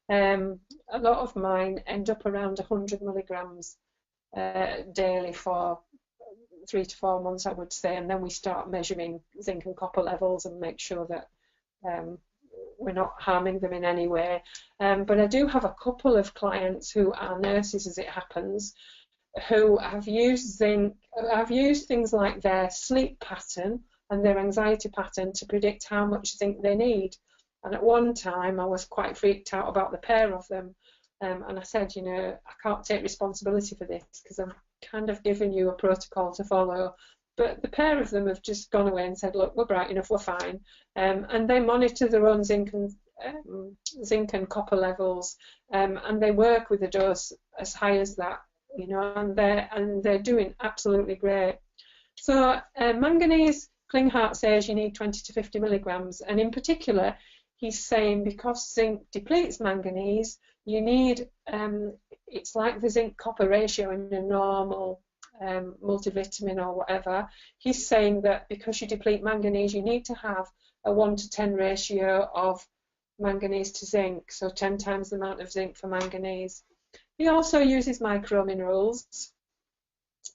A lot of mine end up around 100 milligrams daily for 3 to 4 months, I would say, and then we start measuring zinc and copper levels and make sure that we're not harming them in any way. But I do have a couple of clients who are nurses, as it happens, who have used zinc, have used things like their sleep pattern and their anxiety pattern to predict how much zinc they need. And at one time I was quite freaked out about the pair of them, and I said, I can't take responsibility for this because I'm kind of giving you a protocol to follow. But the pair of them have just gone away and said, look, we're bright enough, we're fine. And they monitor their own zinc and copper levels, and they work with a dose as high as that, and they're doing absolutely great. So manganese, Klinghart says you need 20 to 50 milligrams, and in particular, he's saying because zinc depletes manganese, you need, it's like the zinc-copper ratio in a normal multivitamin or whatever. He's saying that because you deplete manganese, you need to have a 1 to 10 ratio of manganese to zinc, so 10 times the amount of zinc for manganese. He also uses microminerals.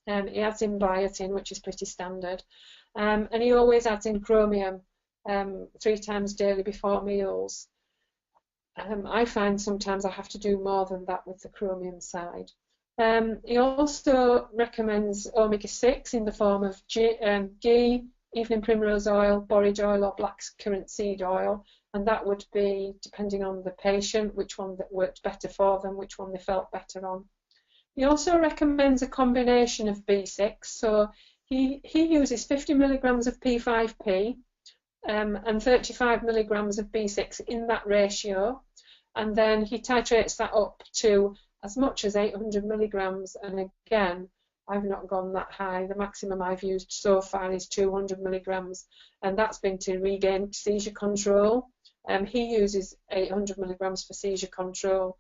He adds in biotin, which is pretty standard, and he always adds in chromium 3 times daily before meals. I find sometimes I have to do more than that with the chromium side. He also recommends omega-6 in the form of ghee, evening primrose oil, borage oil or black currant seed oil, and that would be, depending on the patient, which one that worked better for them, which one they felt better on. He also recommends a combination of B6, so he uses 50 milligrams of P5P and 35 milligrams of B6 in that ratio, and then he titrates that up to as much as 800 milligrams, and again, I've not gone that high. The maximum I've used so far is 200 milligrams, and that's been to regain seizure control. He uses 800 milligrams for seizure control.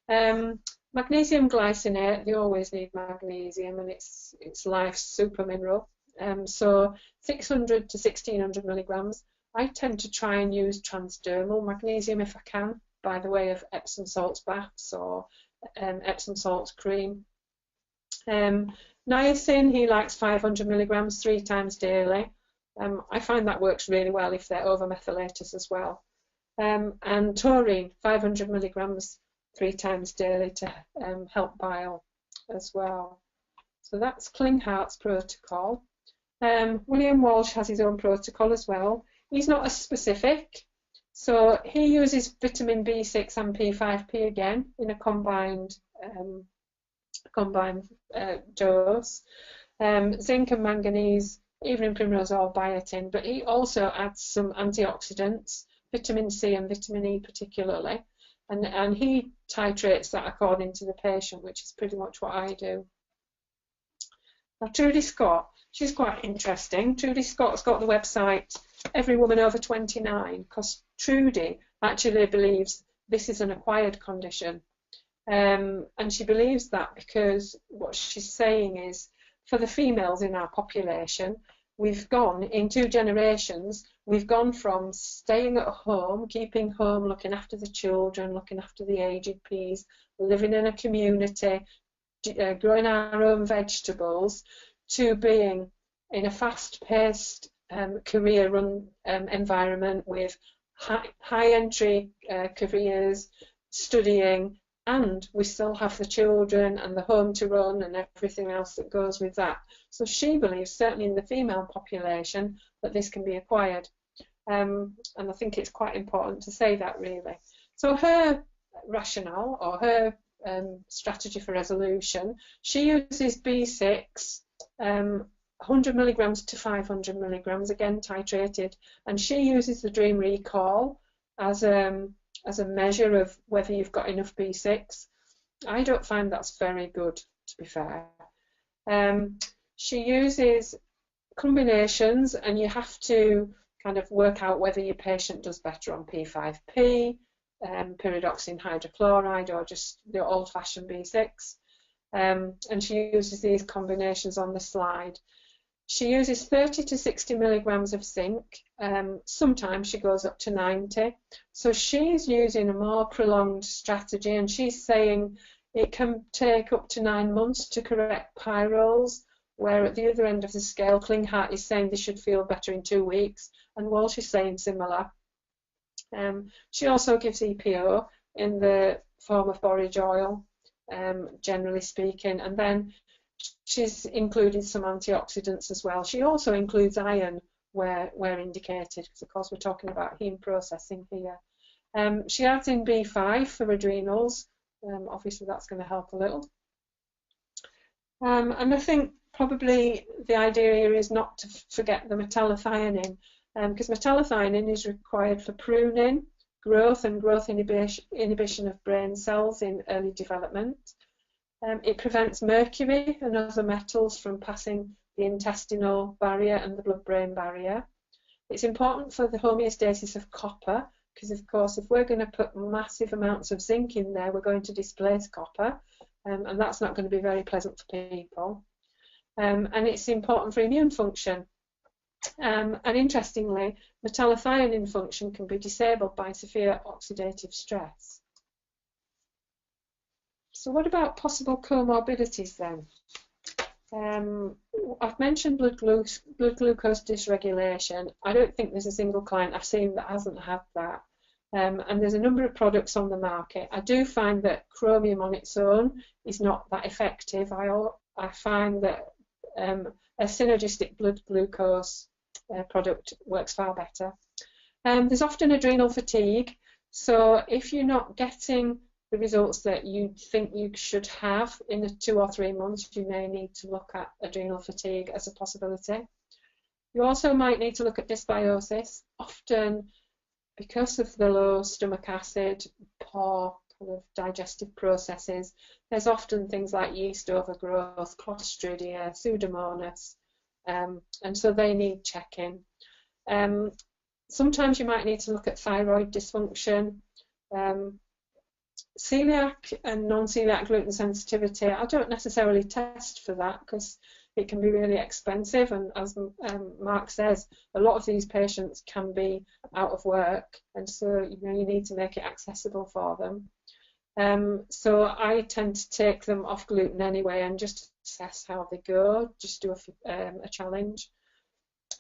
Magnesium glycinate, they always need magnesium, and it's life's super mineral. So 600 to 1600 milligrams. I tend to try and use transdermal magnesium if I can, by the way of Epsom salts baths or Epsom salts cream. Niacin, he likes 500 milligrams 3 times daily. I find that works really well if they're over-methylators as well. And taurine, 500 milligrams 3 times daily to help bile as well. So that's Klinghart's protocol. William Walsh has his own protocol as well. He's not as specific, so he uses vitamin B6 and P5P again in a combined dose. Zinc and manganese, evening primrose or biotin, but he also adds some antioxidants, vitamin C and vitamin E particularly, and he titrates that according to the patient, which is pretty much what I do. Now Trudy Scott, she's quite interesting. Trudy Scott's got the website Every Woman Over 29, because Trudy actually believes this is an acquired condition. And she believes that because what she's saying is, for the females in our population, we've gone, in 2 generations, we've gone from staying at home, keeping home, looking after the children, looking after the aged peas, living in a community, growing our own vegetables, to being in a fast-paced career-run environment with high-entry careers, studying, and we still have the children and the home to run and everything else that goes with that. So she believes, certainly in the female population, that this can be acquired. And I think it's quite important to say that, really. So her rationale, or her strategy for resolution, she uses B6, 100 milligrams to 500 milligrams, again titrated, and she uses the dream recall as a measure of whether you've got enough B6. I don't find that's very good, to be fair. She uses combinations, and you have to kind of work out whether your patient does better on P5P, pyridoxine hydrochloride, or just the old-fashioned B6. And she uses these combinations on the slide. She uses 30 to 60 milligrams of zinc. Sometimes she goes up to 90. So she's using a more prolonged strategy, and she's saying it can take up to 9 months to correct pyrroles, where at the other end of the scale, Klinghart is saying they should feel better in 2 weeks, and Walsh is saying similar. She also gives EPO in the form of borage oil, generally speaking, and then she's included some antioxidants as well. She also includes iron where indicated, because of course we're talking about heme processing here. She adds in B5 for adrenals. Obviously that's going to help a little. And I think probably the idea here is not to forget the metallothionein, because metallothionein is required for pruning, growth and growth inhibition of brain cells in early development. It prevents mercury and other metals from passing the intestinal barrier and the blood-brain barrier. It's important for the homeostasis of copper, because of course if we're going to put massive amounts of zinc in there, we're going to displace copper, and that's not going to be very pleasant for people. And it's important for immune function. And interestingly, metallothionein function can be disabled by severe oxidative stress. So what about possible comorbidities then? I've mentioned blood glucose dysregulation. I don't think there's a single client I've seen that hasn't had that. And there's a number of products on the market. I do find that chromium on its own is not that effective. I find that a synergistic blood glucose product works far better. There's often adrenal fatigue. So if you're not getting the results that you think you should have in the 2 or 3 months, you may need to look at adrenal fatigue as a possibility. You also might need to look at dysbiosis. Often, because of the low stomach acid, poor kind of digestive processes, there's often things like yeast overgrowth, Clostridia, Pseudomonas, and so they need checking. Sometimes you might need to look at thyroid dysfunction. Celiac and non-celiac gluten sensitivity, I don't necessarily test for that because it can be really expensive, and as Mark says, a lot of these patients can be out of work, and so you need to make it accessible for them. So I tend to take them off gluten anyway and just assess how they go, just do a challenge.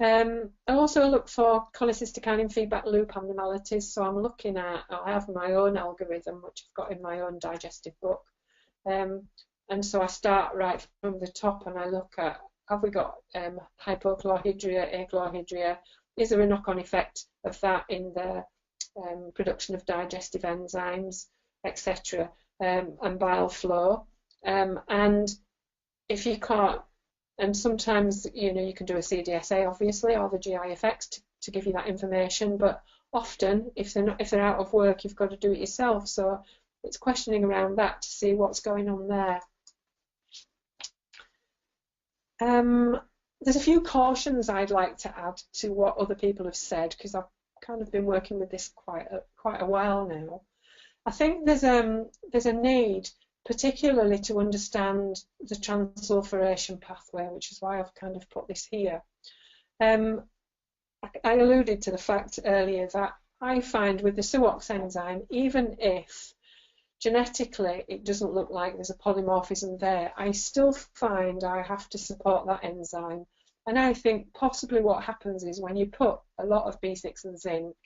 I also look for cholecystokinin feedback loop abnormalities, so I'm looking at, I have my own algorithm which I've got in my own digestive book, and so I start right from the top and I look at, have we got hypochlorhydria, achlorhydria, is there a knock-on effect of that in the production of digestive enzymes, etc., and bile flow, and if you can't, and sometimes you can do a CDSA obviously, or the GIFX to give you that information, but often if they're out of work, you've got to do it yourself, so it's questioning around that to see what's going on there. There's a few cautions I'd like to add to what other people have said, because I've kind of been working with this quite a while now. I think there's a need particularly to understand the transsulfuration pathway, which is why I've kind of put this here. I alluded to the fact earlier that I find with the SUOX enzyme, even if genetically it doesn't look like there's a polymorphism there, I still find I have to support that enzyme. And I think possibly what happens is when you put a lot of B6 and zinc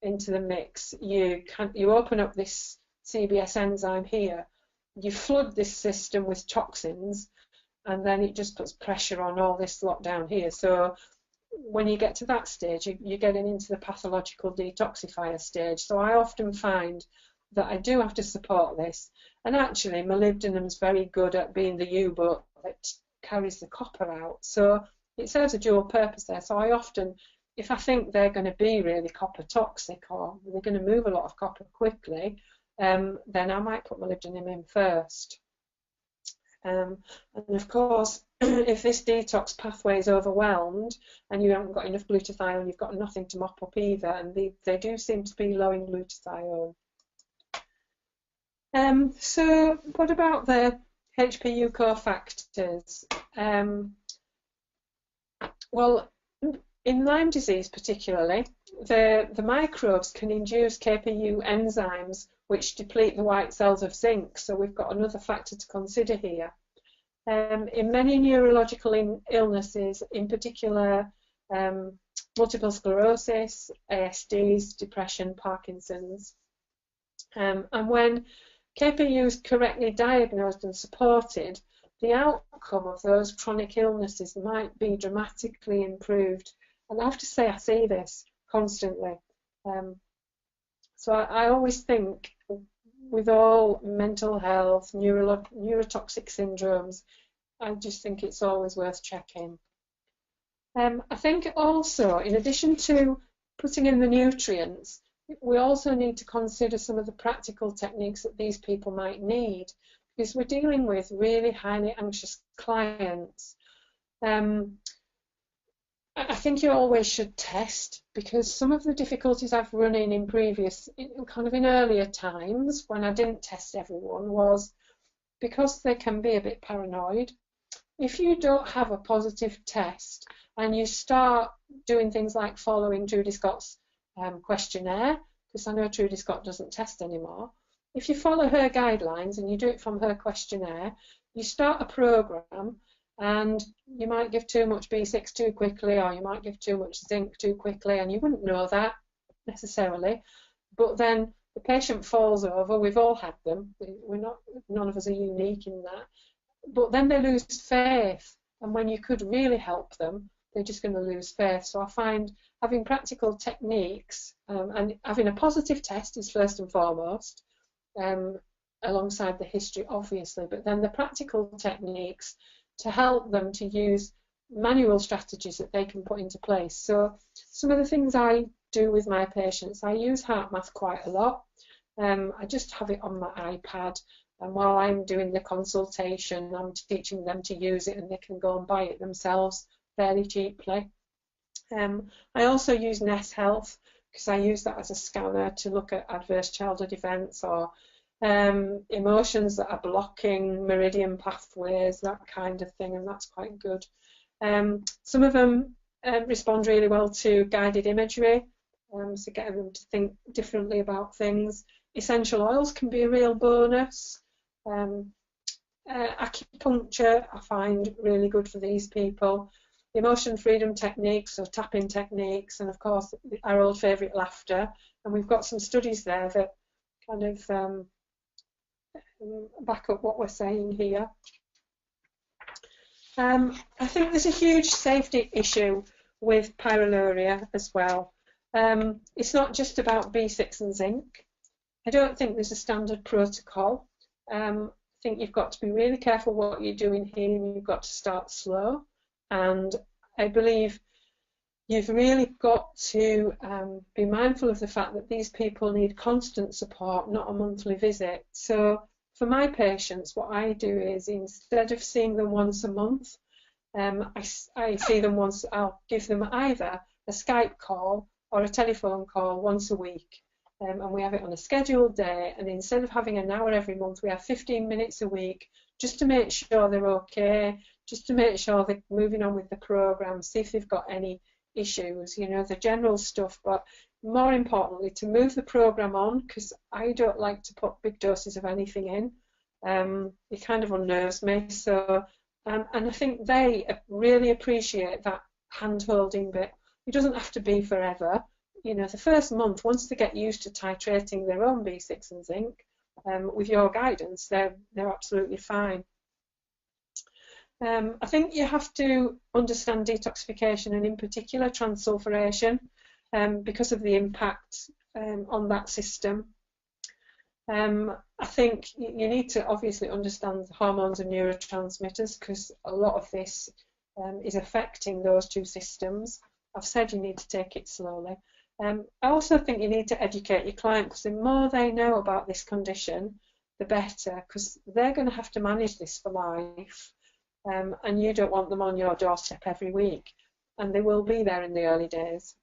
into the mix, you open up this CBS enzyme here, you flood this system with toxins, and then it just puts pressure on all this lot down here. So when you get to that stage, you're getting into the pathological detoxifier stage. So I often find that I do have to support this. And actually, molybdenum's very good at being the U-boat that carries the copper out. So it serves a dual purpose there. So I often, if I think they're going to be really copper toxic or they're going to move a lot of copper quickly, then I might put molybdenum in first. And of course, if this detox pathway is overwhelmed and you haven't got enough glutathione, you've got nothing to mop up either, and they do seem to be low in glutathione. So what about the HPU cofactors? Well, in Lyme disease particularly, the microbes can induce KPU enzymes which deplete the white cells of zinc, so we've got another factor to consider here. In many neurological illnesses, in particular multiple sclerosis, ASDs, depression, Parkinson's, and when KPU is correctly diagnosed and supported, the outcome of those chronic illnesses might be dramatically improved. And I have to say, I see this constantly. So I always think with all mental health, neurotoxic syndromes, I just think it's always worth checking. I think also, in addition to putting in the nutrients, we also need to consider some of the practical techniques that these people might need, because we're dealing with really highly anxious clients. I think you always should test, because some of the difficulties I've run in previous, kind of in earlier times when I didn't test everyone, was because they can be a bit paranoid. If you don't have a positive test and you start doing things like following Trudy Scott's questionnaire, because I know Trudy Scott doesn't test anymore. If you follow her guidelines and you do it from her questionnaire, you start a program, and you might give too much B6 too quickly, or you might give too much zinc too quickly, and you wouldn't know that necessarily. But then the patient falls over. We've all had them. None of us are unique in that. But then they lose faith, and when you could really help them, they're just going to lose faith. So I find having practical techniques and having a positive test is first and foremost, alongside the history, obviously, but then the practical techniques to help them to use manual strategies that they can put into place. So some of the things I do with my patients, I use HeartMath quite a lot. I just have it on my iPad, and while I'm doing the consultation, I'm teaching them to use it, and they can go and buy it themselves fairly cheaply. I also use Ness Health, because I use that as a scanner to look at adverse childhood events or emotions that are blocking meridian pathways, that kind of thing, and that's quite good. Some of them respond really well to guided imagery, so getting them to think differently about things. Essential oils can be a real bonus. Acupuncture I find really good for these people. Emotion freedom techniques, or tapping techniques, and of course our old favourite, laughter. And we've got some studies there that kind of back up what we're saying here. I think there's a huge safety issue with pyroluria as well. It's not just about B6 and zinc. I don't think there's a standard protocol. I think you've got to be really careful what you're doing here, and you've got to start slow. And I believe you've really got to be mindful of the fact that these people need constant support, not a monthly visit. So for my patients, what I do is, instead of seeing them once a month, I see them once. I'll give them either a Skype call or a telephone call once a week, and we have it on a scheduled day. And instead of having an hour every month, we have 15 minutes a week, just to make sure they're okay, just to make sure they're moving on with the program, see if they've got any issues, you know, the general stuff. But more importantly, to move the program on, because I don't like to put big doses of anything in. It kind of unnerves me. So, and I think they really appreciate that hand-holding bit. It doesn't have to be forever. You know, the first month, once they get used to titrating their own B6 and zinc, with your guidance, they're absolutely fine. I think you have to understand detoxification, and in particular transsulfuration, because of the impact on that system. I think you need to obviously understand the hormones and neurotransmitters, because a lot of this is affecting those two systems. I've said you need to take it slowly. I also think you need to educate your client, because the more they know about this condition, the better, because they're going to have to manage this for life, and you don't want them on your doorstep every week, and they will be there in the early days.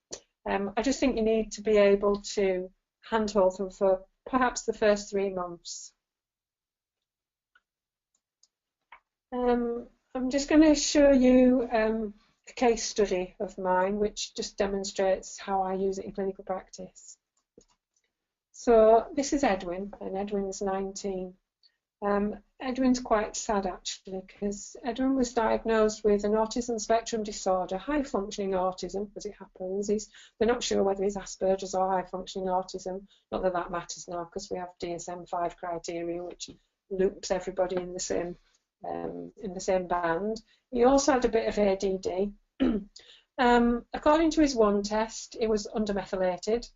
I just think you need to be able to handhold them for perhaps the first 3 months. I'm just going to show you a case study of mine, which just demonstrates how I use it in clinical practice. So this is Edwin, and Edwin's 19. Edwin's quite sad, actually, because Edwin was diagnosed with an autism spectrum disorder, high-functioning autism, as it happens. They're not sure whether he's Asperger's or high-functioning autism. Not that that matters now, because we have DSM-5 criteria, which loops everybody in the same band. He also had a bit of ADD. According to his one test, he was undermethylated,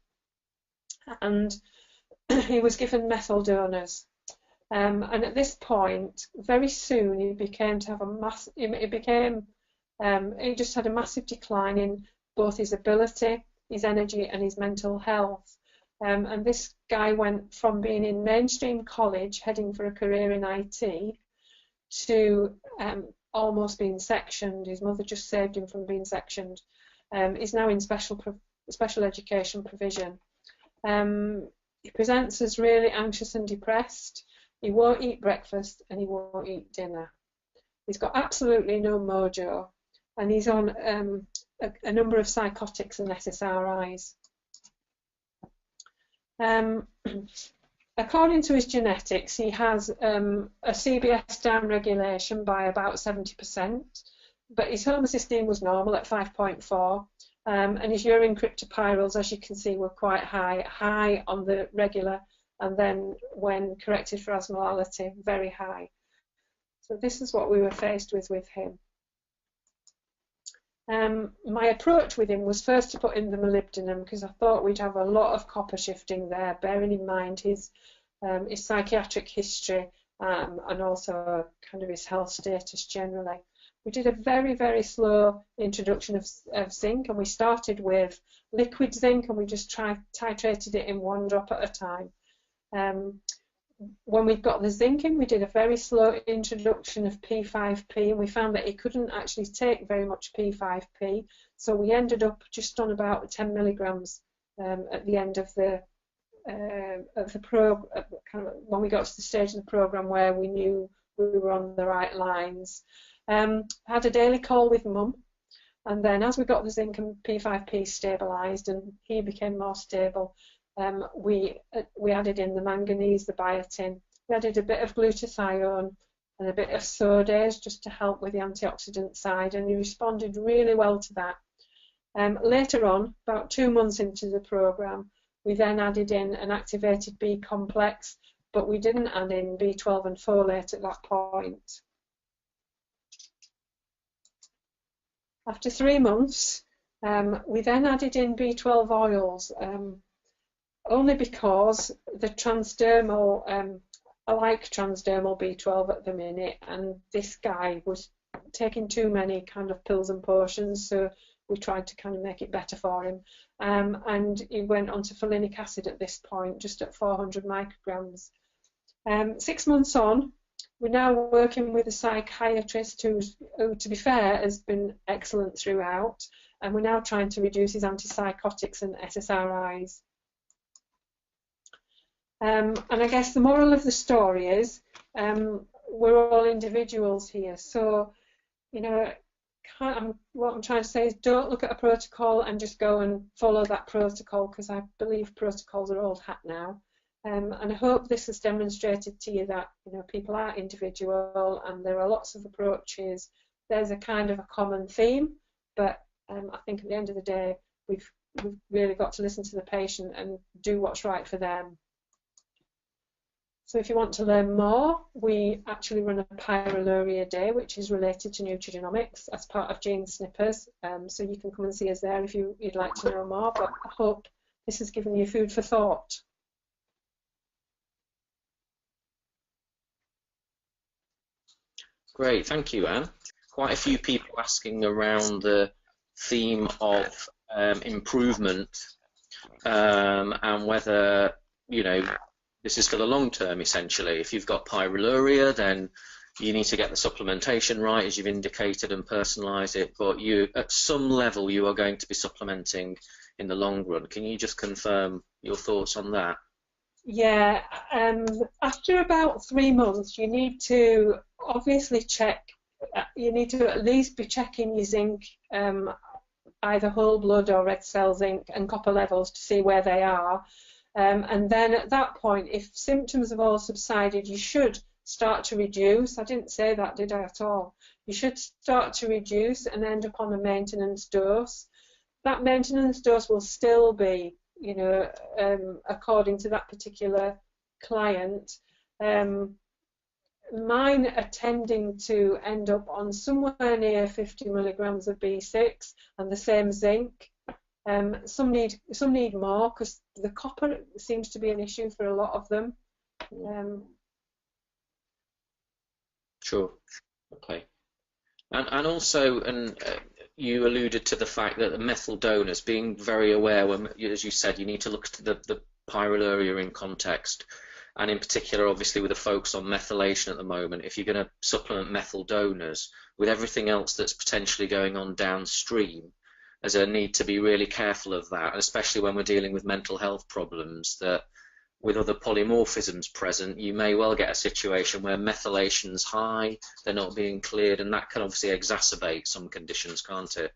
and he was given methyl donors. And at this point, very soon, he became to have he just had a massive decline in both his ability, his energy, and his mental health. And this guy went from being in mainstream college, heading for a career in IT, to almost being sectioned. His mother just saved him from being sectioned. He's now in special education provision. He presents as really anxious and depressed. He won't eat breakfast and he won't eat dinner. He's got absolutely no mojo, and he's on a number of psychotics and SSRIs. According to his genetics, he has a CBS downregulation by about 70%, but his homocysteine was normal at 5.4, and his urine cryptopyrroles, as you can see, were quite high on the regular, and then when corrected for osmolality, very high. So this is what we were faced with him. My approach with him was first to put in the molybdenum, because I thought we'd have a lot of copper shifting there, bearing in mind his psychiatric history and also kind of his health status generally. We did a very, very slow introduction of zinc, and we started with liquid zinc, and we just titrated it in 1 drop at a time. When we got the zinc in, we did a very slow introduction of P5P, and we found that he couldn't actually take very much P5P, so we ended up just on about 10 milligrams at the end of the kind of when we got to the stage of the program where we knew we were on the right lines. Had a daily call with Mum, and then as we got the zinc and P5P stabilised and he became more stable, we added in the manganese, the biotin. We added a bit of glutathione and a bit of sodase just to help with the antioxidant side, and he responded really well to that. Later on, about 2 months into the program, we then added in an activated B complex, but we didn't add in B12 and folate at that point. After 3 months, we then added in B12 oils, only because the transdermal, I like transdermal B12 at the minute, and this guy was taking too many kind of pills and potions, so we tried to kind of make it better for him. And he went on to folinic acid at this point, just at 400 micrograms. 6 months on, we're now working with a psychiatrist who, to be fair, has been excellent throughout, and we're now trying to reduce his antipsychotics and SSRIs. And I guess the moral of the story is we're all individuals here. So, you know, what I'm trying to say is don't look at a protocol and just go and follow that protocol, because I believe protocols are old hat now. And I hope this has demonstrated to you that, you know, people are individual and there are lots of approaches. There's a kind of a common theme, but I think at the end of the day, we've really got to listen to the patient and do what's right for them. So if you want to learn more, we actually run a Pyroluria Day, which is related to nutrigenomics as part of Gene Snippers. So you can come and see us there if you'd like to know more, but I hope this has given you food for thought. Great, thank you, Anne. Quite a few people asking around the theme of improvement and whether, you know, this is for the long term, essentially. If you've got pyroluria, then you need to get the supplementation right, as you've indicated, and personalise it. But you, at some level, you are going to be supplementing in the long run. Can you just confirm your thoughts on that? Yeah, after about 3 months, you need to obviously check. You need to at least be checking your zinc, either whole blood or red cell zinc, and copper levels to see where they are. And then at that point, if symptoms have all subsided, you should start to reduce. I didn't say that, did I, at all? You should start to reduce and end up on a maintenance dose. That maintenance dose will still be, you know, according to that particular client. Mine are tending to end up on somewhere near 50 milligrams of B6 and the same zinc. Some need more because the copper seems to be an issue for a lot of them. Sure. Okay. And also, you alluded to the fact that the methyl donors, being very aware, when, as you said, you need to look at the pyroluria in context, and in particular, obviously, with a focus on methylation at the moment. If you're going to supplement methyl donors with everything else that's potentially going on downstream, there's a need to be really careful of that, especially when we're dealing with mental health problems, that with other polymorphisms present, you may well get a situation where methylation's high, they're not being cleared, and that can obviously exacerbate some conditions, can't it?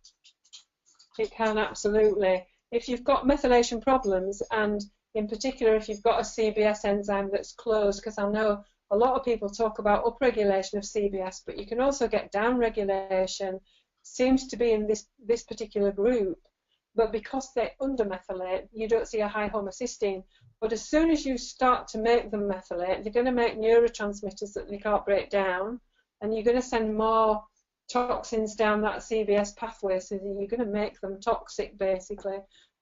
It can, absolutely. If you've got methylation problems, and in particular if you've got a CBS enzyme that's closed, because I know a lot of people talk about upregulation of CBS, but you can also get downregulation, seems to be in this particular group, but because they undermethylate, you don't see a high homocysteine. But as soon as you start to make them methylate, they're going to make neurotransmitters that they can't break down, and you're going to send more toxins down that CBS pathway, so that you're going to make them toxic, basically.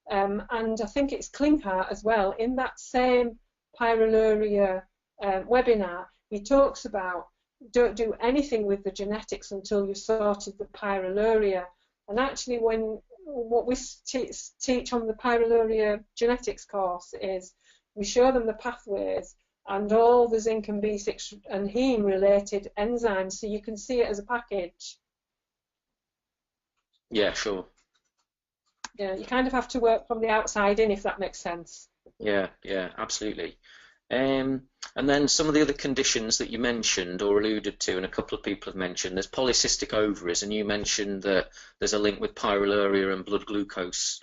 And I think it's Klinghardt as well, in that same Pyroluria webinar, he talks about don't do anything with the genetics until you've sorted the pyroluria. And actually, what we teach on the Pyroluria genetics course is we show them the pathways and all the zinc and B6 and heme related enzymes, so you can see it as a package. Yeah, sure. Yeah, you kind of have to work from the outside in, if that makes sense. Yeah, absolutely. And then some of the other conditions that you mentioned or alluded to, and a couple of people have mentioned, there's polycystic ovaries, and you mentioned that there's a link with pyroluria and blood glucose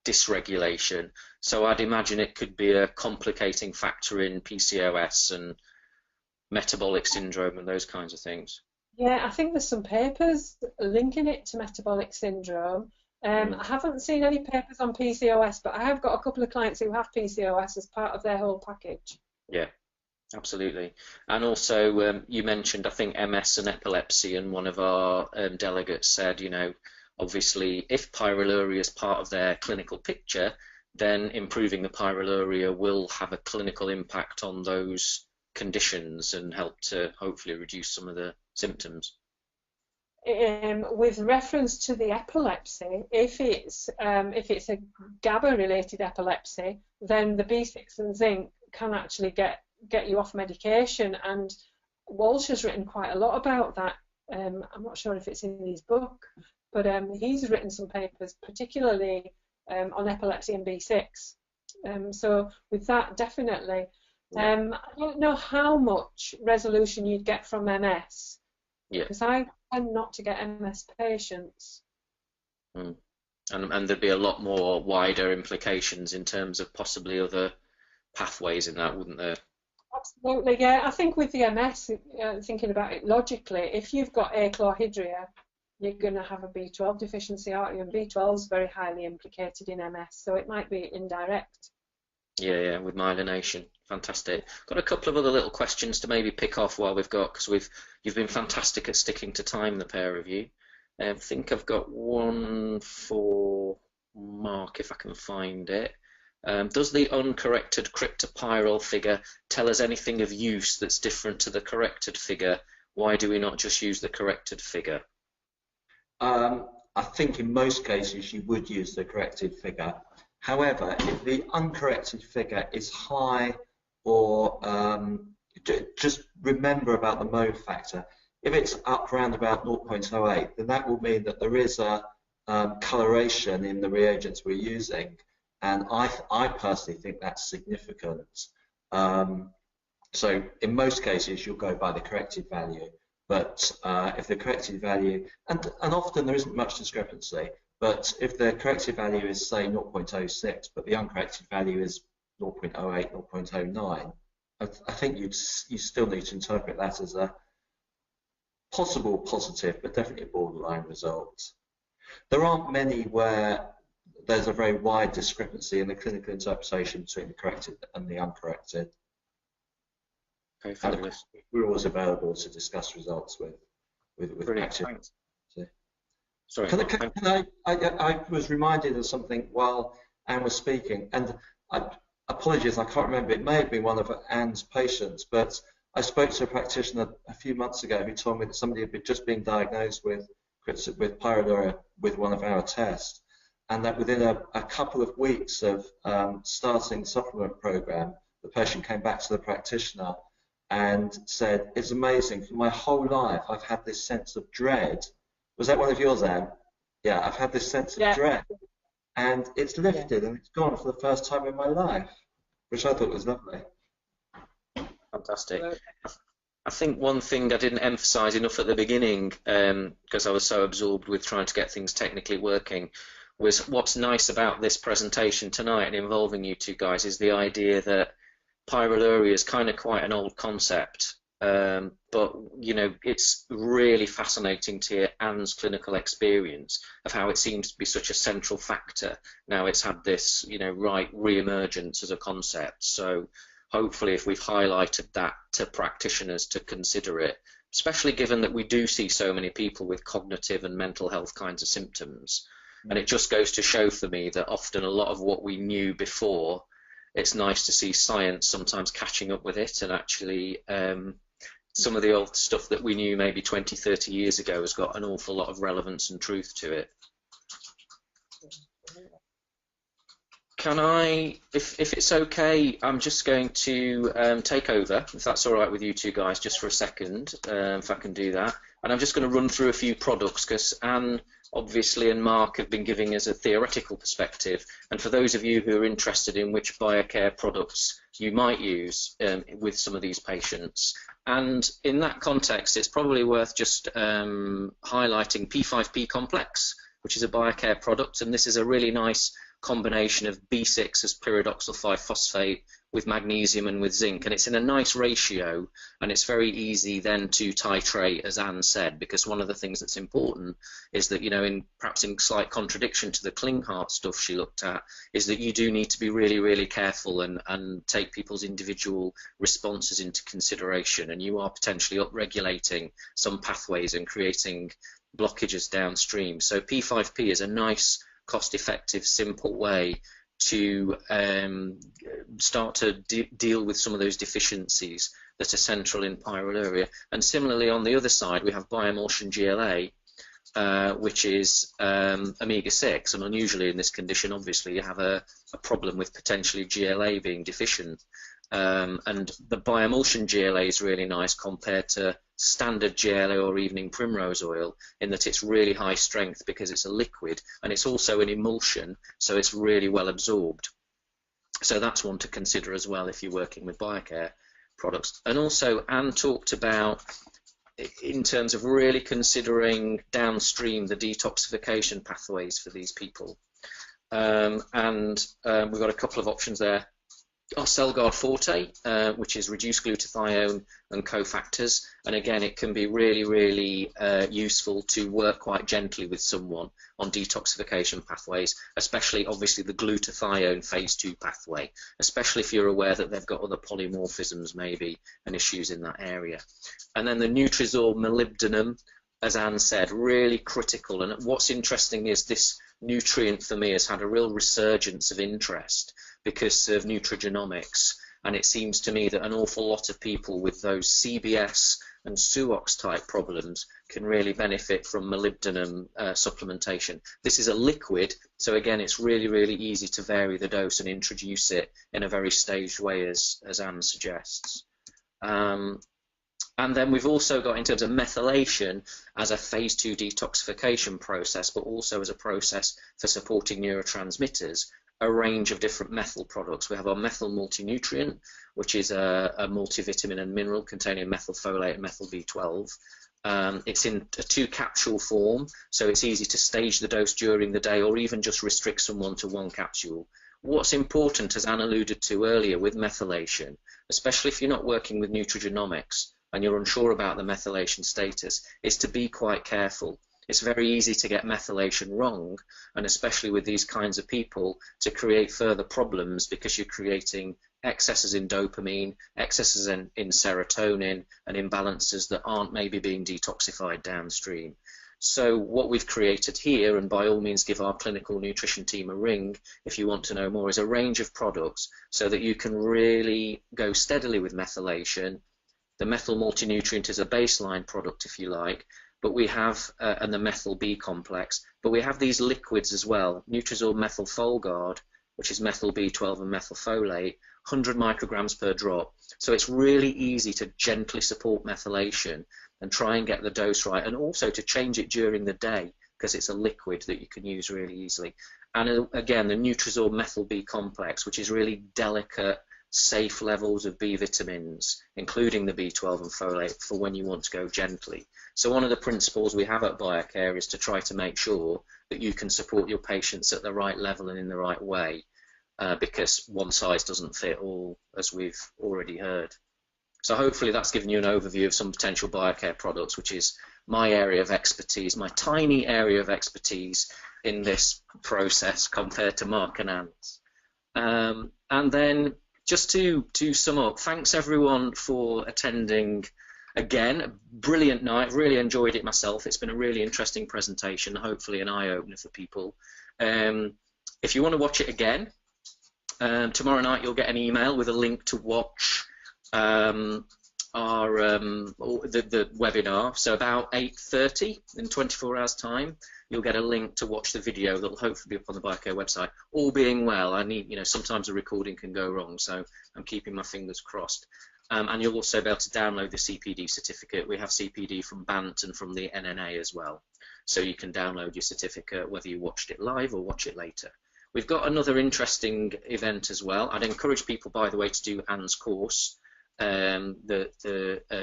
dysregulation. So I'd imagine it could be a complicating factor in PCOS and metabolic syndrome and those kinds of things. Yeah, I think there's some papers linking it to metabolic syndrome. I haven't seen any papers on PCOS, but I have got a couple of clients who have PCOS as part of their whole package. Yeah, absolutely. And also, you mentioned, I think, MS and epilepsy, and one of our delegates said, you know, obviously, if pyroluria is part of their clinical picture, then improving the pyroluria will have a clinical impact on those conditions and help to hopefully reduce some of the symptoms. With reference to the epilepsy, if it's a GABA-related epilepsy, then the B6 and zinc can actually get you off medication. And Walsh has written quite a lot about that. I'm not sure if it's in his book, but he's written some papers, particularly on epilepsy and B6. So with that, definitely. I don't know how much resolution you'd get from MS. Yeah. Because I tend not to get MS patients. And there'd be a lot more wider implications in terms of possibly other pathways in that, wouldn't there? Absolutely, yeah. I think with the MS, thinking about it logically, if you've got achlorhydria, you're going to have a B12 deficiency, aren't you? And B12 is very highly implicated in MS, so it might be indirect. Yeah, with myelination. Fantastic. Got a couple of other little questions to maybe pick off while we've got, because you've been fantastic at sticking to time, the pair of you. I think I've got one for Mark, if I can find it. Does the uncorrected cryptopyrrole figure tell us anything of use that's different to the corrected figure? Why do we not just use the corrected figure? I think in most cases you would use the corrected figure. However, if the uncorrected figure is high, or just remember about the mode factor. If it's up around about 0.08, then that will mean that there is a coloration in the reagents we're using, and I personally think that's significant. So in most cases you'll go by the corrected value, but if the corrected value, and often there isn't much discrepancy, but if the corrected value is say 0.06 but the uncorrected value is 0.08, 0.09, I think you still need to interpret that as a possible positive, but definitely a borderline result. There aren't many where there's a very wide discrepancy in the clinical interpretation between the corrected and the uncorrected. Okay, fabulous. And we're always available to discuss results with practitioners. Sorry. I was reminded of something while Anne was speaking, and apologies, I can't remember. It may have been one of Anne's patients, but I spoke to a practitioner a few months ago who told me that somebody had just been diagnosed with pyroluria with one of our tests, and that within a couple of weeks of starting the supplement program, the patient came back to the practitioner and said, "It's amazing, for my whole life I've had this sense of dread." Was that one of yours, Anne? Yeah, I've had this sense of dread, and it's lifted and it's gone for the first time in my life, which I thought was lovely. Fantastic. I think one thing I didn't emphasise enough at the beginning, because I was so absorbed with trying to get things technically working, was what's nice about this presentation tonight and involving you two guys is the idea that pyroluria is kind of quite an old concept, but you know, it's really fascinating to hear Anne's clinical experience of how it seems to be such a central factor. Now it's had this, you know, re-emergence as a concept. So hopefully, if we've highlighted that to practitioners to consider it, especially given that we do see so many people with cognitive and mental health kinds of symptoms. And it just goes to show for me that often a lot of what we knew before, it's nice to see science sometimes catching up with it, and actually some of the old stuff that we knew maybe 20, 30 years ago has got an awful lot of relevance and truth to it. Can I, if it's okay, I'm just going to take over, if that's all right with you two guys, just for a second, if I can do that. And I'm just going to run through a few products, because Anne, obviously, and Mark have been giving us a theoretical perspective. And for those of you who are interested in which Biocare products you might use with some of these patients, and in that context, it's probably worth just highlighting P5P complex, which is a Biocare product, and this is a really nice combination of B6 as pyridoxal 5-phosphate with magnesium and with zinc, and it's in a nice ratio, and it's very easy then to titrate, as Anne said, because one of the things that's important is that, you know, perhaps in slight contradiction to the Klinghardt stuff she looked at, is that you do need to be really, really careful and take people's individual responses into consideration, and you are potentially upregulating some pathways and creating blockages downstream. So P5P is a nice, cost-effective, simple way to start to deal with some of those deficiencies that are central in pyroluria. And similarly, on the other side, we have bioemulsion GLA, which is omega-6, and unusually in this condition, obviously, you have a problem with potentially GLA being deficient. And the bioemulsion GLA is really nice compared to standard GLA or evening primrose oil, in that it's really high strength because it's a liquid, and it's also an emulsion, so it's really well absorbed. So that's one to consider as well if you're working with Biocare products. And also, Anne talked about, in terms of really considering downstream the detoxification pathways for these people. We've got a couple of options there. Our CellGuard Forte, which is reduced glutathione and cofactors, and again, it can be really, really useful to work quite gently with someone on detoxification pathways, especially obviously the glutathione phase 2 pathway, especially if you're aware that they've got other polymorphisms maybe and issues in that area. And then the Nutrizor molybdenum, as Anne said, really critical. And what's interesting is this nutrient for me has had a real resurgence of interest because of nutrigenomics, and it seems to me that an awful lot of people with those CBS and SUOX type problems can really benefit from molybdenum supplementation. This is a liquid, so again, it's really, really easy to vary the dose and introduce it in a very staged way, as Anne suggests. And then we've also got, in terms of methylation, as a phase 2 detoxification process, but also as a process for supporting neurotransmitters, a range of different methyl products. We have our methyl multinutrient, which is a multivitamin and mineral containing methylfolate and methyl B12. It's in a 2-capsule form, so it's easy to stage the dose during the day or even just restrict someone to 1 capsule. What's important, as Anne alluded to earlier with methylation, especially if you're not working with nutrigenomics and you're unsure about the methylation status, is to be quite careful. It's very easy to get methylation wrong, and especially with these kinds of people, to create further problems because you're creating excesses in dopamine, excesses in serotonin, and imbalances that aren't maybe being detoxified downstream. So what we've created here, and by all means give our clinical nutrition team a ring if you want to know more, is a range of products so that you can really go steadily with methylation. The methyl multinutrient is a baseline product, if you like, but we have, and the methyl B complex, but we have these liquids as well. Nutrizor methyl Folgard, which is methyl B12 and methylfolate, 100 micrograms per drop. So it's really easy to gently support methylation and try and get the dose right, and also to change it during the day because it's a liquid that you can use really easily. And again, the Nutrizor methyl B complex, which is really delicate, safe levels of B vitamins, including the B12 and folate, for when you want to go gently. So one of the principles we have at Biocare is to try to make sure that you can support your patients at the right level and in the right way, because one size doesn't fit all, as we've already heard. So hopefully that's given you an overview of some potential Biocare products, which is my area of expertise, my tiny area of expertise in this process compared to Mark and Anne's. And then just to sum up, thanks everyone for attending again. A brilliant night, really enjoyed it myself. It's been a really interesting presentation, hopefully an eye-opener for people. If you want to watch it again, tomorrow night you'll get an email with a link to watch the webinar. So about 8:30 in 24 hours time, you'll get a link to watch the video that will hopefully be up on the Biocare website. All being well, I need, sometimes a recording can go wrong, so I'm keeping my fingers crossed. And you'll also be able to download the CPD certificate. We have CPD from BANT and from the NNA as well, so you can download your certificate whether you watched it live or watch it later. We've got another interesting event as well. I'd encourage people, by the way, to do Anne's course, the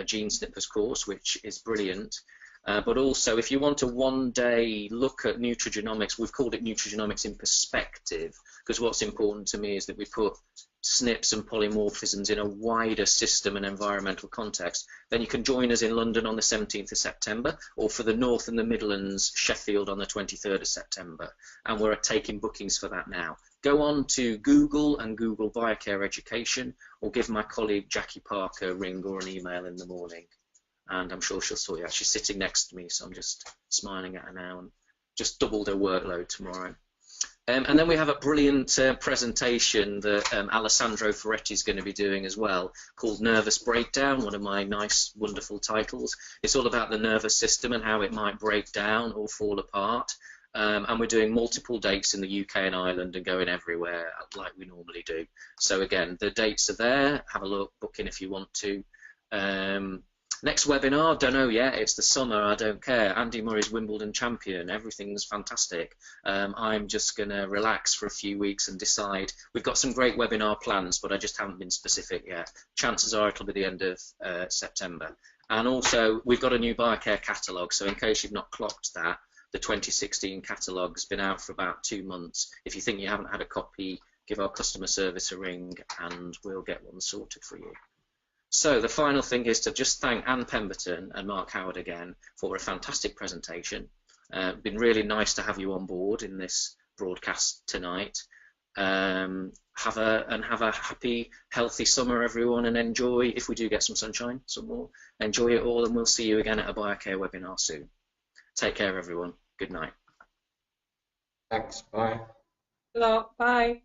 Gene Snippers course, which is brilliant. But also, if you want a one-day look at nutrigenomics, we've called it nutrigenomics in perspective, because what's important to me is that we put SNPs and polymorphisms in a wider system and environmental context. Then you can join us in London on the 17th of September, or for the North and the Midlands, Sheffield on the 23rd of September. And we're taking bookings for that now. Go on to Google and Google Biocare Education, or give my colleague Jackie Parker a ring or an email in the morning, and I'm sure she'll sort you out. She's sitting next to me, so I'm just smiling at her now, and just doubled her workload tomorrow. And then we have a brilliant presentation that Alessandro Ferretti is going to be doing as well, called Nervous Breakdown, one of my nice, wonderful titles. It's all about the nervous system and how it might break down or fall apart. And we're doing multiple dates in the UK and Ireland and going everywhere like we normally do. So again, the dates are there. Have a look, book in if you want to. Next webinar, don't know yet. It's the summer, I don't care. Andy Murray's Wimbledon champion. Everything's fantastic. I'm just going to relax for a few weeks and decide. We've got some great webinar plans, but I just haven't been specific yet. Chances are it'll be the end of September. And also, we've got a new Biocare catalogue, so in case you've not clocked that, the 2016 catalogue's been out for about 2 months. If you think you haven't had a copy, give our customer service a ring and we'll get one sorted for you. So the final thing is to just thank Anne Pemberton and Mark Howard again for a fantastic presentation. Been really nice to have you on board in this broadcast tonight. Have a happy, healthy summer, everyone, and enjoy, if we do get some sunshine, some more, enjoy it all, and we'll see you again at a Biocare webinar soon. Take care, everyone. Good night. Thanks. Bye. Bye.